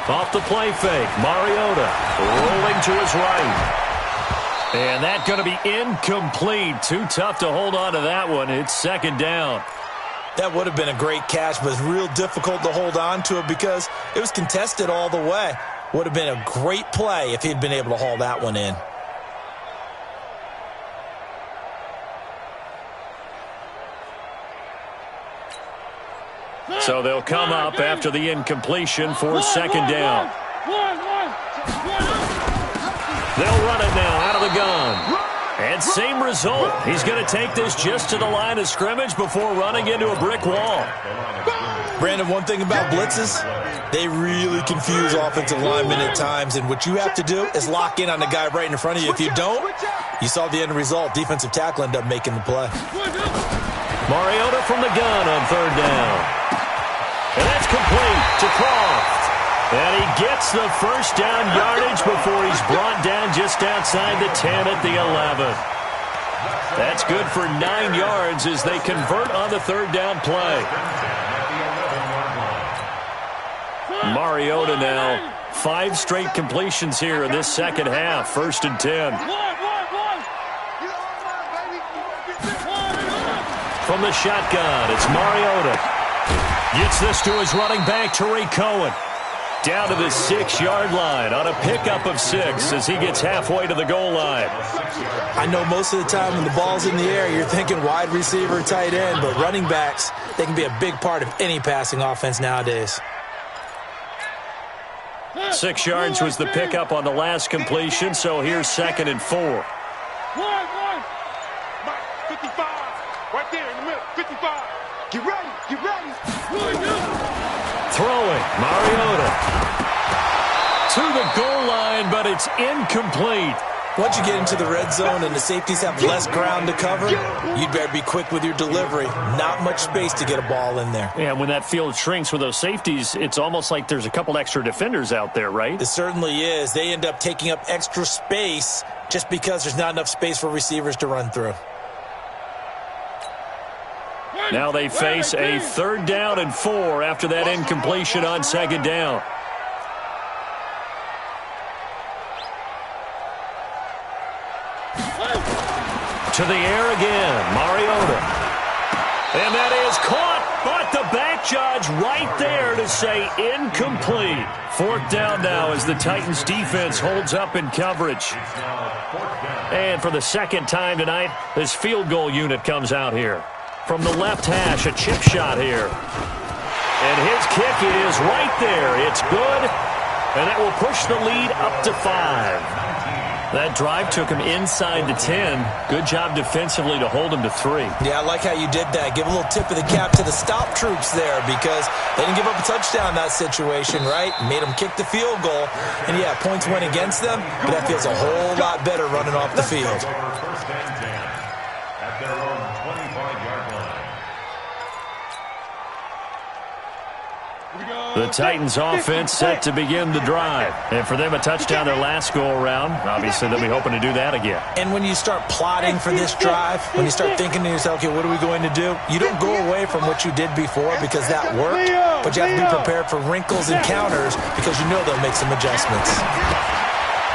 Off the play fake, Mariota rolling to his right. And that's going to be incomplete. Too tough to hold on to that one. It's 2nd down. That would have been a great catch, but it's real difficult to hold on to it because it was contested all the way. Would have been a great play if he'd been able to haul that one in. So they'll come up after the incompletion for 2nd down. They'll run it now out of the gun. And same result. He's going to take this just to the line of scrimmage before running into a brick wall. Brandon, one thing about blitzes, they really confuse offensive linemen at times, and what you have to do is lock in on the guy right in front of you. If you don't, you saw the end result. Defensive tackle ended up making the play. Mariota from the gun on 3rd down. And that's complete to Croft. And he gets the first down yardage before he's brought down just outside the 10 at the 11. That's good for 9 yards as they convert on the 3rd down play. Mariota now 5 straight completions here in this 2nd half. 1st and 10. From the shotgun, it's Mariota. Gets this to his running back, Tariq Cohen. Down to the 6-yard line on a pickup of 6 as he gets halfway to the goal line. I know most of the time when the ball's in the air, you're thinking wide receiver, tight end, but running backs, they can be a big part of any passing offense nowadays. 6 yards was the pickup on the last completion, so here's 2nd and 4. 55, right there in the middle, 55. Get ready, get ready. Throwing, Mariota. To the goal line, but it's incomplete. Once you get into the red zone and the safeties have less ground to cover, you'd better be quick with your delivery. Not much space to get a ball in there. Yeah, when that field shrinks with those safeties, it's almost like there's a couple extra defenders out there, right? It certainly is. They end up taking up extra space just because there's not enough space for receivers to run through. Now they face a 3rd down and 4 after that incompletion on 2nd down. To the air again, Mariota. And that is caught, but the back judge right there to say incomplete. 4th down now as the Titans defense holds up in coverage. And for the 2nd time tonight, this field goal unit comes out here. From the left hash, a chip shot here. And his kick is right there. It's good, and that will push the lead up to 5. That drive took him inside the 10. Good job defensively to hold him to 3. Yeah, I like how you did that. Give a little tip of the cap to the stop troops there because they didn't give up a touchdown in that situation, right? Made them kick the field goal. And, yeah, points went against them, but that feels a whole lot better running off the field. First and 10 at their own 25-yard line. The Titans offense set to begin the drive. And for them, a touchdown their last go-around. Obviously, they'll be hoping to do that again. And when you start plotting for this drive, when you start thinking to yourself, okay, what are we going to do? You don't go away from what you did before because that worked, but you have to be prepared for wrinkles and counters because you know they'll make some adjustments.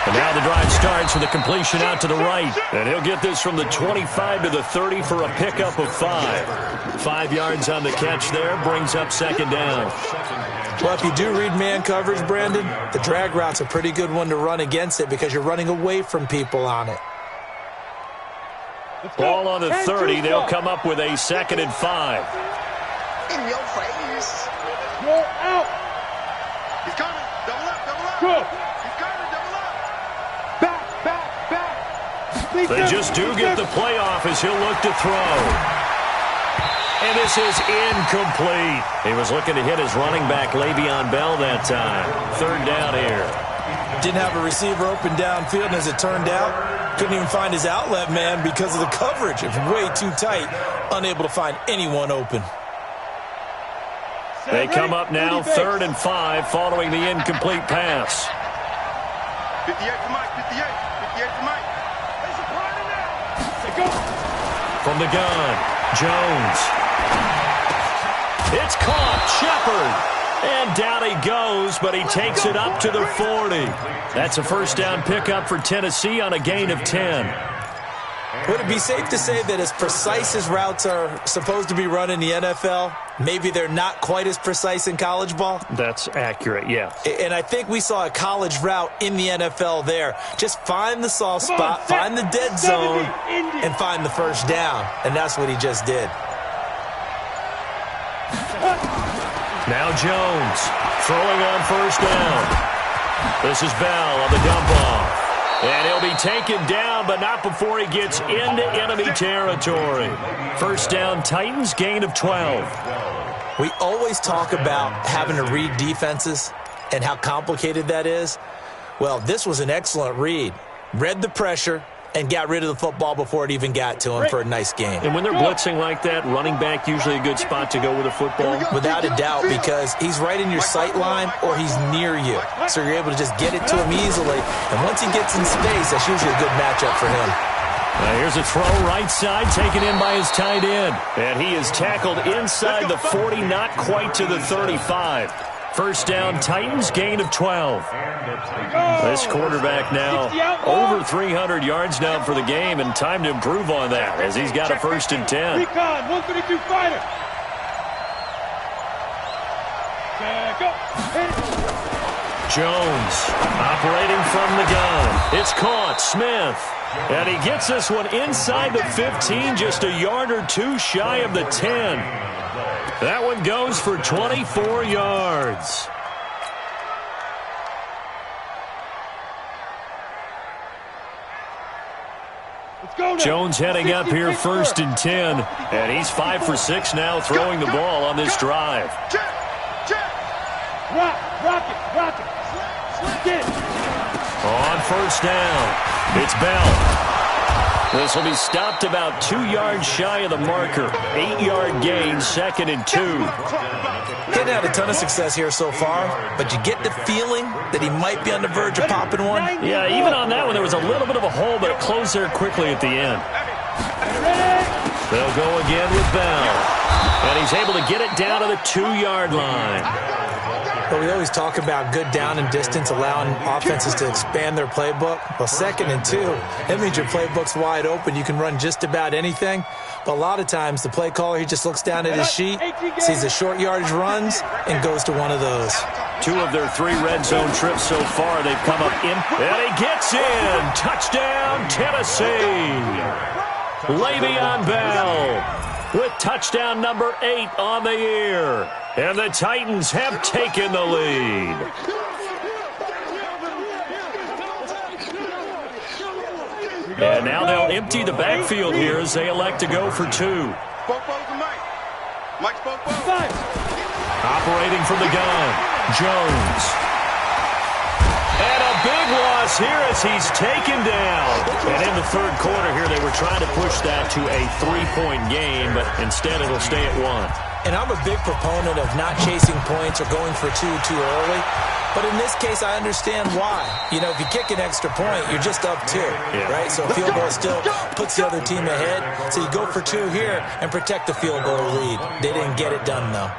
And now the drive starts with a completion out to the right. And he'll get this from the 25 to the 30 for a pickup of 5. 5 yards on the catch there, brings up second down. Well, if you do read man coverage, Brandon, the drag route's a pretty good one to run against it because you're running away from people on it. Ball on the 30. They'll come up with a 2nd and 5. In your face. Go out. He's coming. Double up, double up. Go. He's coming, double up. Back. They just do get the playoff as he'll look to throw. And this is incomplete. He was looking to hit his running back, Le'Veon Bell, that time. 3rd down here. Didn't have a receiver open downfield, and as it turned out, couldn't even find his outlet man because of the coverage. It was way too tight, unable to find anyone open. They come up now 3rd and 5 following the incomplete pass. 58 for Mike, 58. 58 for Mike. Go. From the gun, Jones. It's caught, Shepard. And down he goes, but he takes it up to the 40. That's a 1st down pickup for Tennessee on a gain of 10. Would it be safe to say that as precise as routes are supposed to be run in the NFL, maybe they're not quite as precise in college ball? That's accurate, yeah. And I think we saw a college route in the NFL there. Just find the soft spot, find the dead zone, and find the 1st down. And that's what he just did. Now Jones throwing on 1st down. This is Bell on the dump off. And he'll be taken down, but not before he gets into enemy territory. 1st down, Titans, gain of 12. We always talk about having to read defenses and how complicated that is. Well, this was an excellent read. Read the pressure and got rid of the football before it even got to him for a nice game. And when they're blitzing like that, running back usually a good spot to go with a football? Without a doubt, because he's right in your sight line or he's near you. So you're able to just get it to him easily. And once he gets in space, that's usually a good matchup for him. Now here's a throw right side, taken in by his tight end. And he is tackled inside the 40, not quite to the 35. 1st down, Titans, gain of 12. This quarterback now over 300 yards now for the game, and time to improve on that as he's got a 1st and 10. Recon, 132 fighter. Go. Jones operating from the gun. It's caught, Smith. And he gets this one inside the 15, just a yard or 2 shy of the 10. That one goes for 24 yards. Jones heading up here 1st and 10. And he's 5 for 6 now throwing the ball on this drive. Rock it. Get it. On 1st down, it's Bell. This will be stopped about 2 yards shy of the marker. 8-yard gain, 2nd and 2. Hadn't had a ton of success here so far, but you get the feeling that he might be on the verge of popping one. Yeah, even on that one, there was a little bit of a hole, but it closed there quickly at the end. They'll go again with Bell. And he's able to get it down to the 2-yard line. But we always talk about good down and distance, allowing offenses to expand their playbook. Well, 2nd and 2, that means your playbook's wide open. You can run just about anything. But a lot of times, the play caller, he just looks down at his sheet, sees the short yardage runs, and goes to one of those. 2 of their 3 red zone trips so far, they've come up in. And he gets in. Touchdown, Tennessee. Le'Veon Bell with touchdown number 8 on the year. And the Titans have taken the lead. And now they'll empty the backfield here as they elect to go for 2. Operating from the gun, Jones. And a big loss here as he's taken down. And in the 3rd quarter here, they were trying to push that to a 3-point game, but instead it'll stay at 1. And I'm a big proponent of not chasing points or going for 2 too early. But in this case, I understand why. You know, if you kick an extra point, you're just up 2, right? So a field goal still puts the other team ahead. So you go for 2 here and protect the field goal lead. They didn't get it done, though.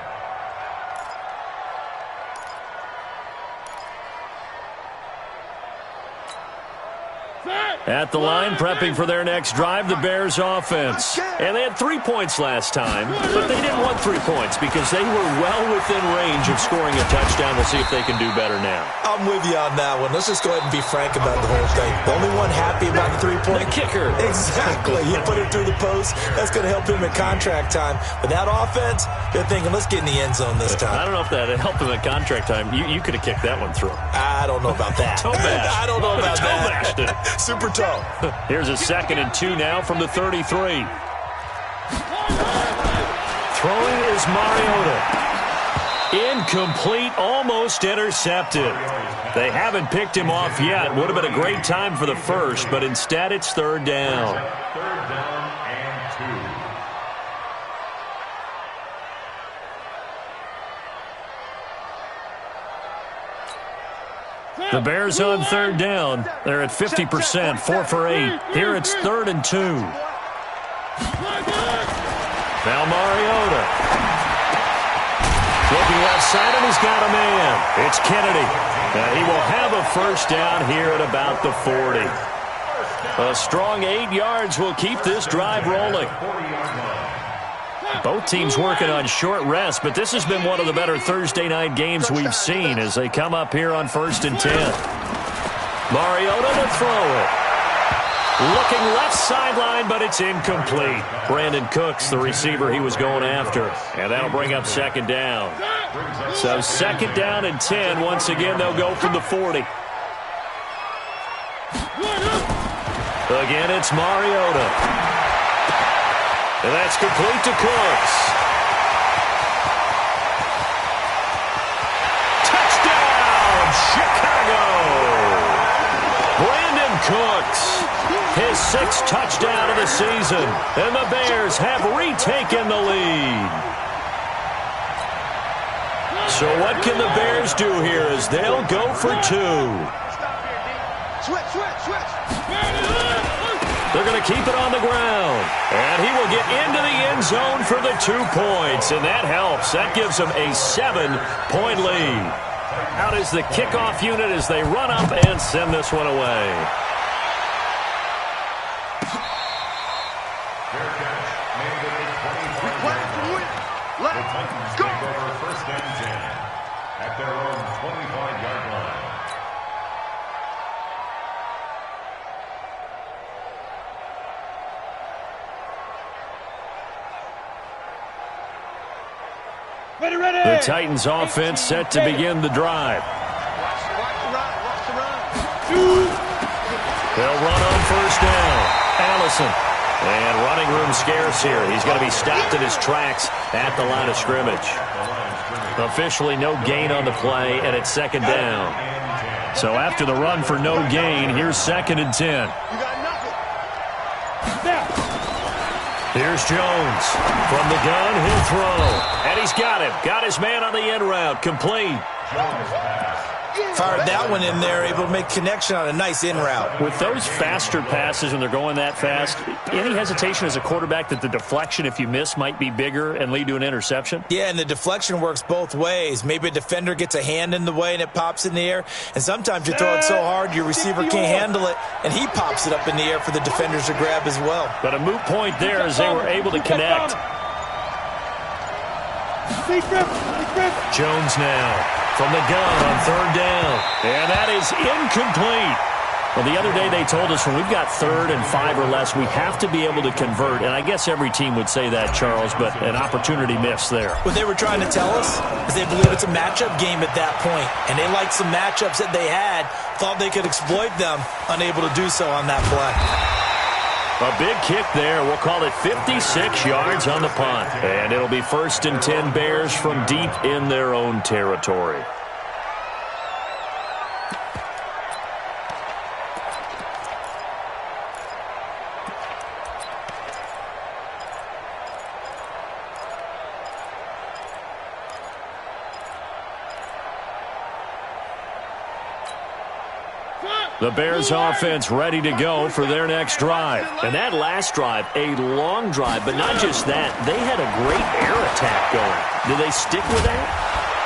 At the line, prepping for their next drive, the Bears offense. And they had 3 points last time, but they didn't want 3 points because they were well within range of scoring a touchdown. We'll see if they can do better now. I'm with you on that one. Let's just go ahead and be frank about the whole thing. The only one happy about the 3-point. The kicker. Exactly. He put it through the post. That's going to help him at contract time. But that offense, they're thinking, let's get in the end zone this time. I don't know if that helped him at contract time. You could have kicked that one through. I don't know about that. Toe bash. I don't know about toe that. Bashed it. Super toe. Here's a 2nd and 2 now from the 33. Throwing is Mariota. Incomplete, almost intercepted. They haven't picked him off yet. Would have been a great time for the first, but instead it's 3rd down. 3rd down and 2. The Bears on 3rd down. They're at 50%, 4 for 8. Here it's 3rd and 2. Now Mariota. Looking left side, and he's got a man. It's Kennedy. He will have a 1st down here at about the 40. A strong 8 yards will keep this drive rolling. Both teams working on short rest, but this has been one of the better Thursday night games we've seen as they come up here on 1st and 10. Mariota to throw it. Looking left sideline, but it's incomplete. Brandon Cooks, the receiver he was going after. And that'll bring up 2nd down. So 2nd down and 10. Once again, they'll go from the 40. Again, it's Mariota. And that's complete to Cooks. Touchdown, Chicago! Brandon Cooks, his 6th touchdown of the season, and the Bears have retaken the lead. So what can the Bears do here as they'll go for 2? Switch. They're going to keep it on the ground, and he will get into the end zone for the 2 points, and that helps. That gives them a 7-point lead. Out is the kickoff unit as they run up and send this one away. Titans take over 1st and 10 at their own 25-yard line. Ready. The Titans offense set to begin the drive. Watch the run. They'll run on 1st down. Allison. And running room scarce here. He's going to be stopped in his tracks at the line of scrimmage. Officially no gain on the play, and it's 2nd down. So after the run for no gain, here's 2nd and 10. You got nothing. Here's Jones. From the gun, he'll throw. And he's got him. Got his man on the in route. Complete. Fired that one in there, able to make connection on a nice in route. With those faster passes when they're going that fast, any hesitation as a quarterback that the deflection, if you miss, might be bigger and lead to an interception? Yeah, and the deflection works both ways. Maybe a defender gets a hand in the way and it pops in the air. And sometimes you throw it so hard your receiver can't handle it, and he pops it up in the air for the defenders to grab as well. But a moot point there as they were able to connect. Jones now. From the gun on 3rd down. And that is incomplete. Well, the other day they told us when we've got 3rd and 5 or less, we have to be able to convert. And I guess every team would say that, Charles, but an opportunity missed there. What they were trying to tell us is they believe it's a matchup game at that point. And they liked some matchups that they had, thought they could exploit them, unable to do so on that play. A big kick there. We'll call it 56 yards on the punt. And it'll be 1st and 10 Bears from deep in their own territory. The Bears offense ready to go for their next drive. And that last drive, a long drive, but not just that. They had a great air attack going. Did they stick with that?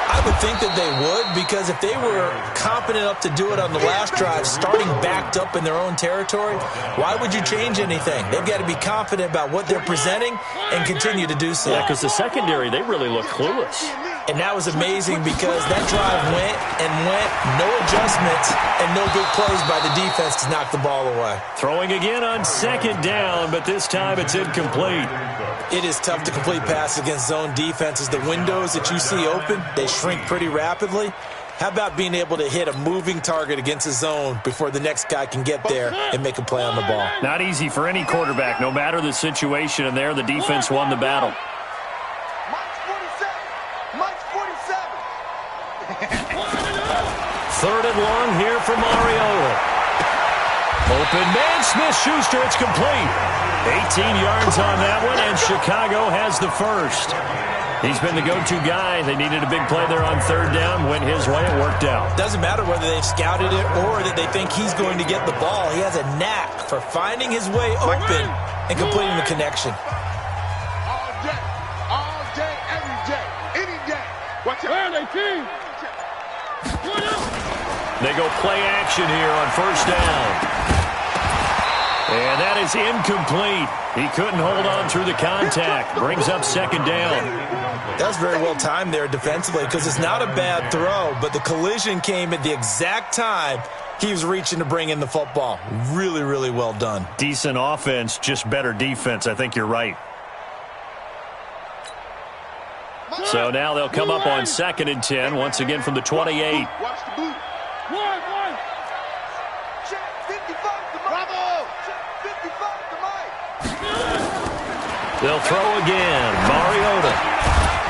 I would think that they would, because if they were competent enough to do it on the last drive, starting backed up in their own territory, why would you change anything? They've got to be confident about what they're presenting and continue to do so. Yeah, because the secondary, they really look clueless. And that was amazing because that drive went and went, no adjustments, and no big plays by the defense to knock the ball away. Throwing again on second down, but this time it's incomplete. It is tough to complete passes against zone defenses. The windows that you see open, they shrink pretty rapidly. How about being able to hit a moving target against a zone before the next guy can get there and make a play on the ball? Not easy for any quarterback, no matter the situation, and there the defense won the battle. Third and long here for Mariota. Open man, Smith-Schuster, it's complete. 18 yards on that one, and Chicago has the first. He's been the go-to guy. They needed a big play there on third down. Went his way, it worked out. Doesn't matter whether they've scouted it or that they think he's going to get the ball. He has a knack for finding his way open and completing the connection. All day, every day, any day. Watch out. They go play action here on first down. And that is incomplete. He couldn't hold on through the contact. Brings up second down. That was very well timed there defensively because it's not a bad throw, but the collision came at the exact time he was reaching to bring in the football. Really, really well done. Decent offense, just better defense. I think you're right. So now they'll come up on 2nd and 10, once again from the 28. Watch the boot. They'll throw again. Mariota.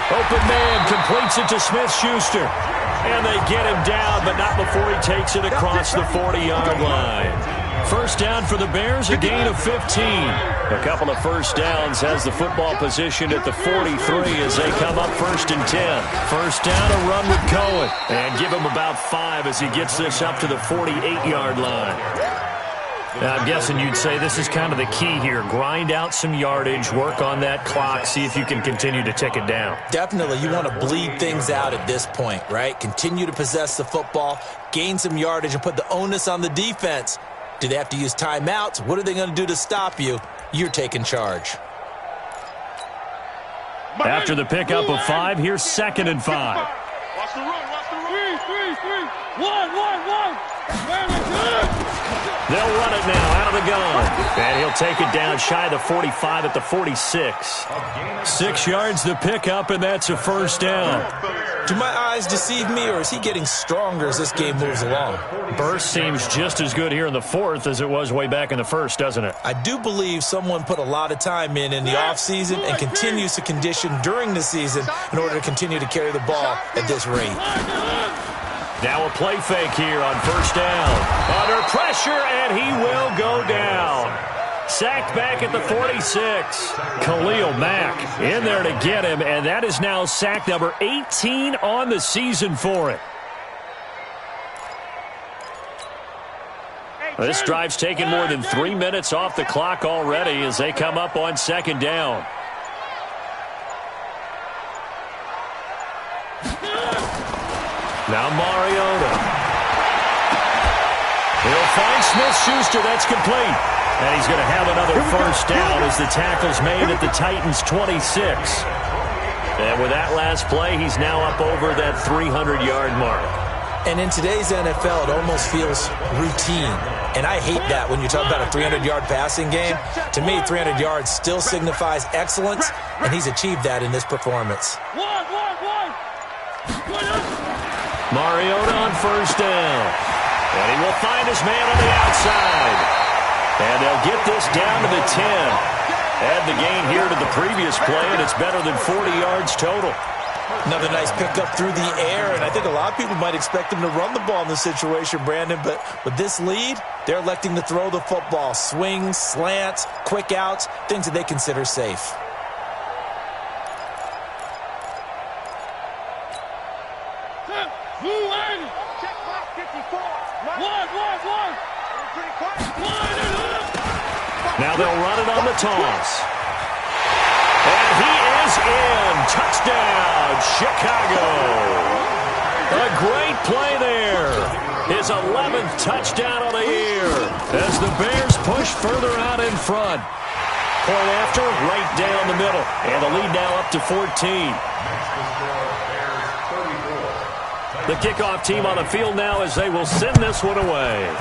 Open man completes it to Smith-Schuster. And they get him down, but not before he takes it across the 40-yard line. First down for the Bears, a gain of 15. A couple of first downs has the football position at the 43 as they come up 1st and 10. First down, a run with Cohen. And give him about 5 as he gets this up to the 48-yard line. Now, I'm guessing you'd say this is kind of the key here. Grind out some yardage, work on that clock, see if you can continue to tick it down. Definitely. You want to bleed things out at this point, right? Continue to possess the football, gain some yardage, and put the onus on the defense. Do they have to use timeouts? What are they going to do to stop you? You're taking charge. After the pickup of 5, here's 2nd and 5. Watch the run, watch the run. 3. They'll run it now out of the gun. And he'll take it down shy of the 45 at the 46. 6 yards the pickup, and that's a first down. Do my eyes deceive me, or is he getting stronger as this game moves along? Burst seems just as good here in the 4th as it was way back in the 1st, doesn't it? I do believe someone put a lot of time in the offseason and continues to condition during the season in order to continue to carry the ball at this rate. Now a play fake here on first down. Under pressure, and he will go down. Sacked back at the 46. Khalil Mack in there to get him, and that is now sack number 18 on the season for it. This drive's taken more than 3 minutes off the clock already as they come up on 2nd down. Now Mariota. He'll find Smith-Schuster. That's complete. And he's going to have another first down as the tackle's made at the Titans' 26. And with that last play, he's now up over that 300-yard mark. And in today's NFL, it almost feels routine. And I hate that when you talk about a 300-yard passing game. To me, 300 yards still signifies excellence, and he's achieved that in this performance. Mariota on first down. And he will find his man on the outside. And they'll get this down to the 10. Add the gain here to the previous play, and it's better than 40 yards total. Another nice pickup through the air, and I think a lot of people might expect him to run the ball in this situation, Brandon, but with this lead, they're electing to throw the football. Swings, slants, quick outs, things that they consider safe. Now they'll run it on the toss. And he is in. touchdown, Chicago. A great play there. His 11th touchdown of the year as the Bears push further out in front. Point after, right down the middle. And the lead now up to 14. The kickoff team on the field now as they will send this one away.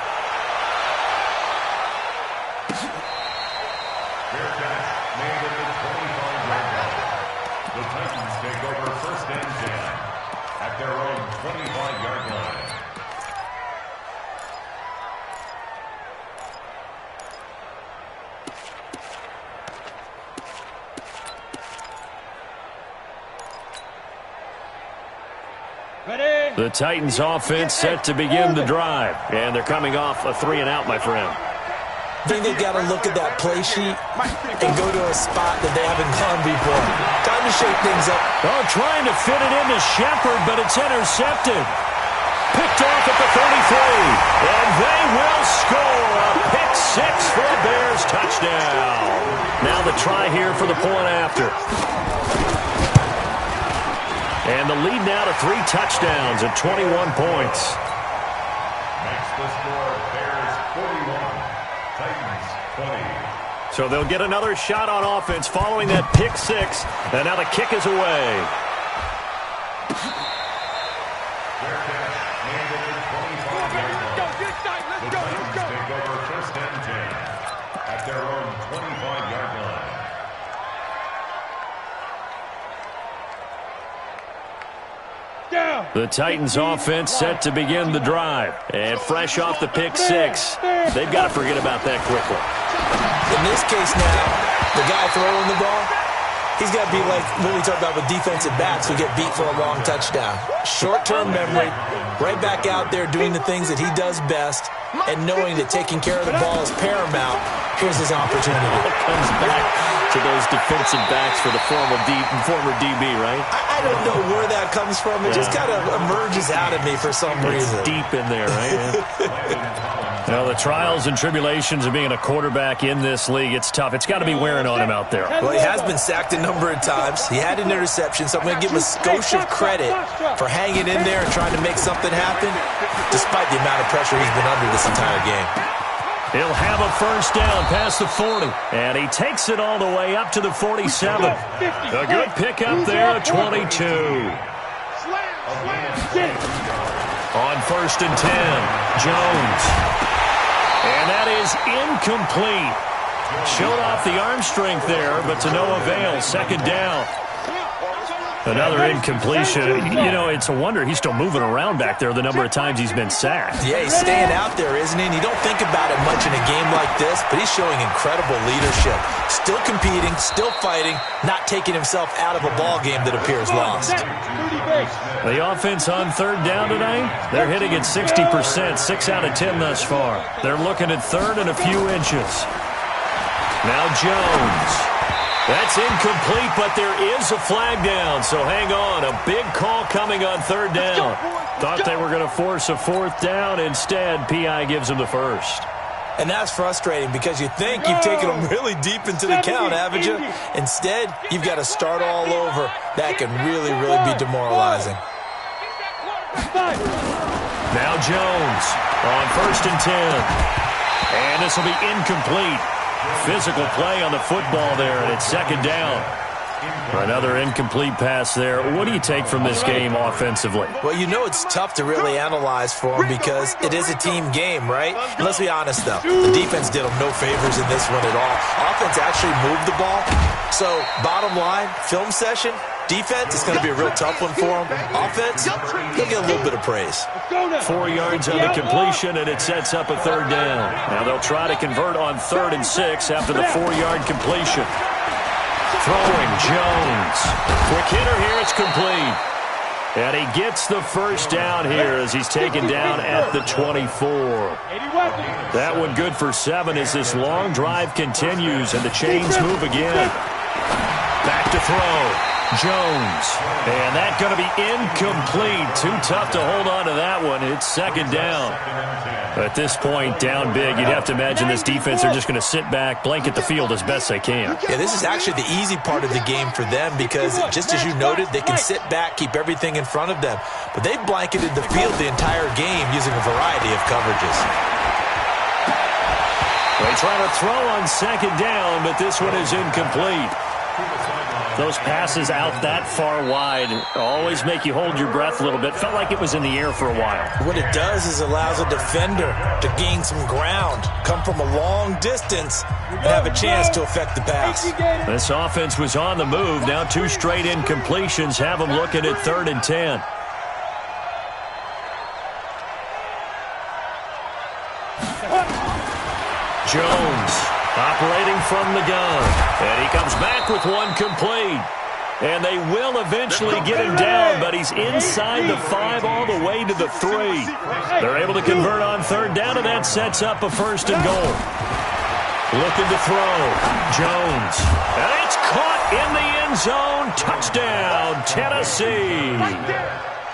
The Titans take over first and 10 at their own 25-yard line. Ready? The Titans offense set to begin the drive. And they're coming off a 3-and-out, my friend. I think they've got to look at that play sheet and go to a spot that they haven't gone before. Time to shake things up. Oh, trying to fit it into Shepard, but it's intercepted. Picked off at the 33. And they will score a pick six for a Bears touchdown. Now the try here for the point after. And the lead now to 3 touchdowns and 21 points. Makes the score Bears 41. Titans 20. So they'll get another shot on offense following that pick six. And now the kick is away. Fair catch made at the 25-yard line. The Titans take over first and 10 at their own 25-yard line. Down. The Titans offense set to begin the drive. And fresh off the pick six, they've got to forget about that quickly. In this case now, the guy throwing the ball, he's got to be like what we talked about with defensive backs who get beat for a long touchdown. Short-term memory, right back out there doing the things that he does best, and knowing that taking care of the ball is paramount. Here's his opportunity. It comes back to those defensive backs for the former DB, right? I don't know where that comes from. It just kind of emerges out of me for some reason. It's deep in there, right? Now, the trials and tribulations of being a quarterback in this league, it's tough. It's got to be wearing on him out there. Well, he has been sacked a number of times. He had an interception, so I'm going to give him a skosh of credit for hanging in there and trying to make something happen, despite the amount of pressure he's been under this entire game. He'll have a first down past the 40, and he takes it all the way up to the 47. A good pickup there at 22. On first and 10, Jones. And that is incomplete. Showed off the arm strength there, but to no avail. Second down. Another incompletion. You know, it's a wonder he's still moving around back there the number of times he's been sacked. Yeah, he's staying out there, isn't he? And you don't think about it much in a game like this, but he's showing incredible leadership. Still competing, still fighting, not taking himself out of a ball game that appears lost. The offense on third down tonight, they're hitting at 60%, 6 out of 10 thus far. They're looking at third and a few inches. Now Jones. That's incomplete, but there is a flag down, so hang on. A big call coming on third down. Thought they were going to force a fourth down. Instead, P.I. gives them the first. And that's frustrating because you think you've taken them really deep into the count, haven't you? Instead, you've got to start all over. That can really, really be demoralizing. Now Jones on first and 10. And this will be incomplete. Physical play on the football there, and it's second down. Another incomplete pass there. What do you take from this game offensively? Well, you know it's tough to really analyze for them because it is a team game, right? Let's be honest, though. The defense did them no favors in this one at all. Offense actually moved the ball. So, bottom line, film session, defense, it's going to be a real tough one for them. Offense, they'll get a little bit of praise. 4 yards on the completion, and it sets up a third down. Now they'll try to convert on 3rd and 6 after the 4-yard completion. Throwing Jones. Quick hitter here, it's complete. And he gets the first down here as he's taken down at the 24. That one good for 7 as this long drive continues and the chains move again. Back to throw. Jones. And that's going to be incomplete. Too tough to hold on to that one. It's second down. At this point, down big, you'd have to imagine this defense are just going to sit back, blanket the field as best they can. Yeah, this is actually the easy part of the game for them because, just as you noted, they can sit back, keep everything in front of them. But they've blanketed the field the entire game using a variety of coverages. They try to throw on second down, but this one is incomplete. Those passes out that far wide always make you hold your breath a little bit. Felt like it was in the air for a while. What it does is allows a defender to gain some ground, come from a long distance, and have a chance to affect the pass. This offense was on the move. Now 2 straight incompletions have them looking at 3rd and 10. Jones operating from the gun. And he comes back with one complete. And they will eventually get him down, but he's inside the 5 all the way to the 3. They're able to convert on 3rd down, and that sets up a 1st and goal. Looking to throw. Jones. And it's caught in the end zone. Touchdown, Tennessee.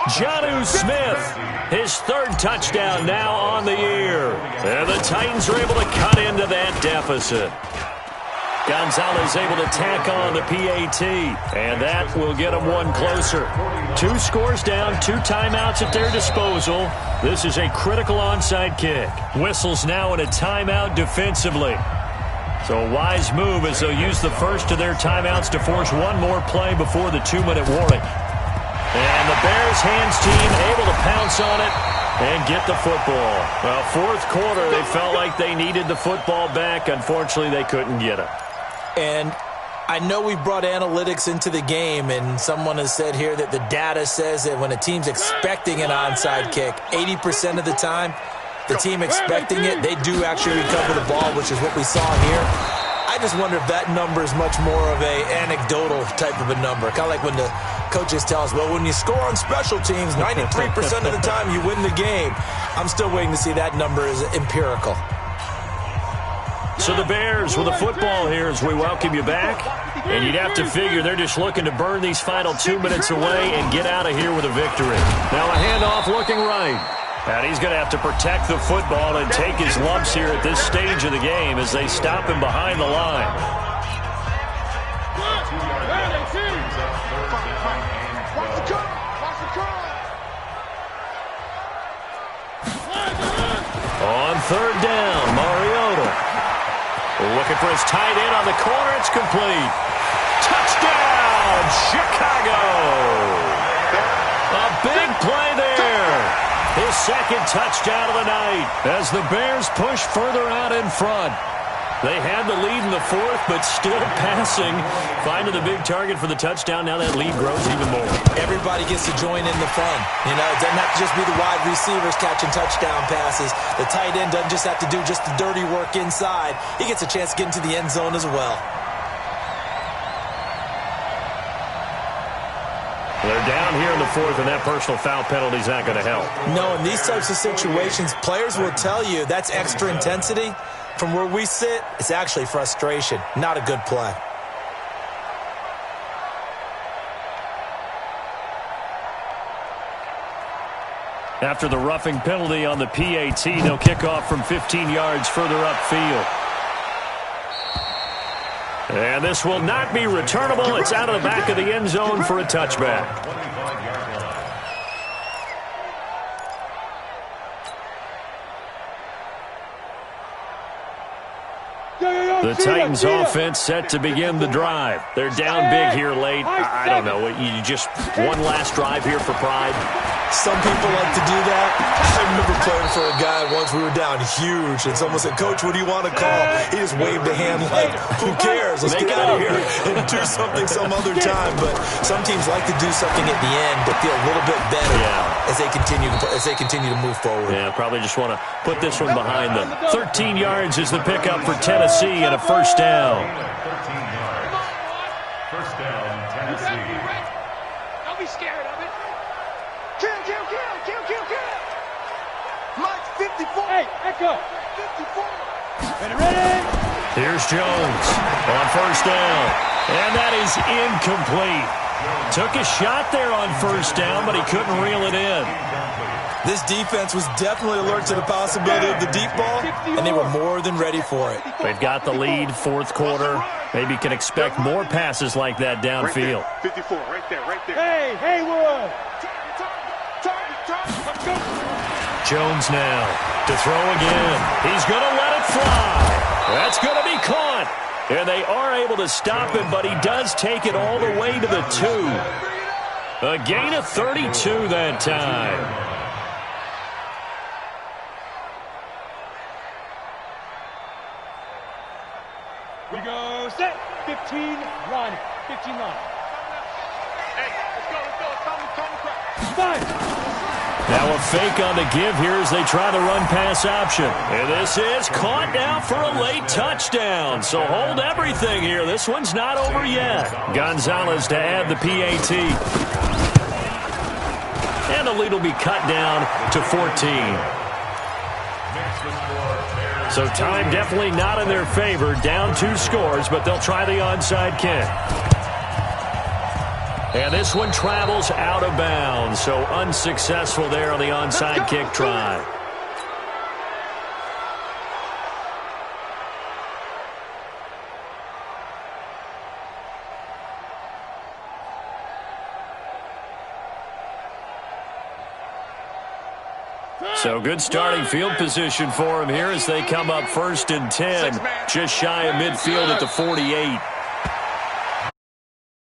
Jonnu Smith, his 3rd touchdown now on the year. And the Titans are able to cut into that deficit. Gonzalez able to tack on the PAT, and that will get them one closer. 2 scores down, 2 timeouts at their disposal. This is a critical onside kick. Whistles now in a timeout defensively. So a wise move as they'll use the first of their timeouts to force one more play before the 2-minute warning. And the Bears hands team able to pounce on it and get the football. Well, 4th quarter, they felt like they needed the football back. Unfortunately, they couldn't get it. And I know we brought analytics into the game, and someone has said here that the data says that when a team's expecting an onside kick, 80% of the time, the team expecting it, they do actually recover the ball, which is what we saw here. I just wonder if that number is much more of a anecdotal type of a number. Kind of like when the coaches tell us, well, when you score on special teams, 93% of the time you win the game. I'm still waiting to see that number is empirical. So the Bears with the football here as we welcome you back. And you'd have to figure they're just looking to burn these final 2 minutes away and get out of here with a victory. Now a handoff looking right. And he's going to have to protect the football and take his lumps here at this stage of the game as they stop him behind the line. On 3rd down, Mariota. Looking for his tight end on the corner. It's complete. Touchdown, Chicago. A big play there. His 2nd touchdown of the night as the Bears push further out in front. They had the lead in the 4th, but still passing. Finding the big target for the touchdown. Now that lead grows even more. Everybody gets to join in the fun. You know, it doesn't have to just be the wide receivers catching touchdown passes. The tight end doesn't just have to do just the dirty work inside. He gets a chance to get into the end zone as well. They're down here in the 4th, and that personal foul penalty is not going to help. No, in these types of situations, players will tell you that's extra intensity. From where we sit, it's actually frustration. Not a good play. After the roughing penalty on the PAT, they'll kick off from 15 yards further upfield. And this will not be returnable. It's out of the back of the end zone for a touchback. The Titans offense set to begin the drive. They're down big here late. I don't know. You just one last drive here for pride. Some people like to do that. I remember playing for a guy once. We were down huge, and someone said, "Coach, what do you want to call?" He just waved a hand like, "Who cares? Let's get out of here and do something some other time." But some teams like to do something at the end to feel a little bit better as they continue to move forward. Yeah, probably just want to put this one behind them. 13 yards is the pickup for Tennessee and a 1st down. 13 yards. 1st down, Tennessee. Don't be scared of it. Kill. Mike, 54. Hey, Echo. 54. Ready? Here's Jones on 1st down. And that is incomplete. Took a shot there on first down, but he couldn't reel it in. This defense was definitely alert to the possibility of the deep ball, and they were more than ready for it. They've got the lead, fourth quarter. Maybe can expect more passes like that downfield. 54, right there, right there. Hey, Haywood! Jones now to throw again. He's going to let it fly. That's going to be caught. And they are able to stop him, but he does take it all the way to the 2. A gain of 32 that time. We go set. 15 line. 15 line. Hey, let's go. Come. Five. Now a fake on the give here as they try the run-pass option. And this is caught now for a late touchdown. So hold everything here. This one's not over yet. Gonzalez to add the PAT. And the lead will be cut down to 14. So time definitely not in their favor. Down 2 scores, but they'll try the onside kick. And this one travels out of bounds, so unsuccessful there on the onside kick try. So good starting field position for him here as they come up 1st and 10, just shy of midfield at the 48.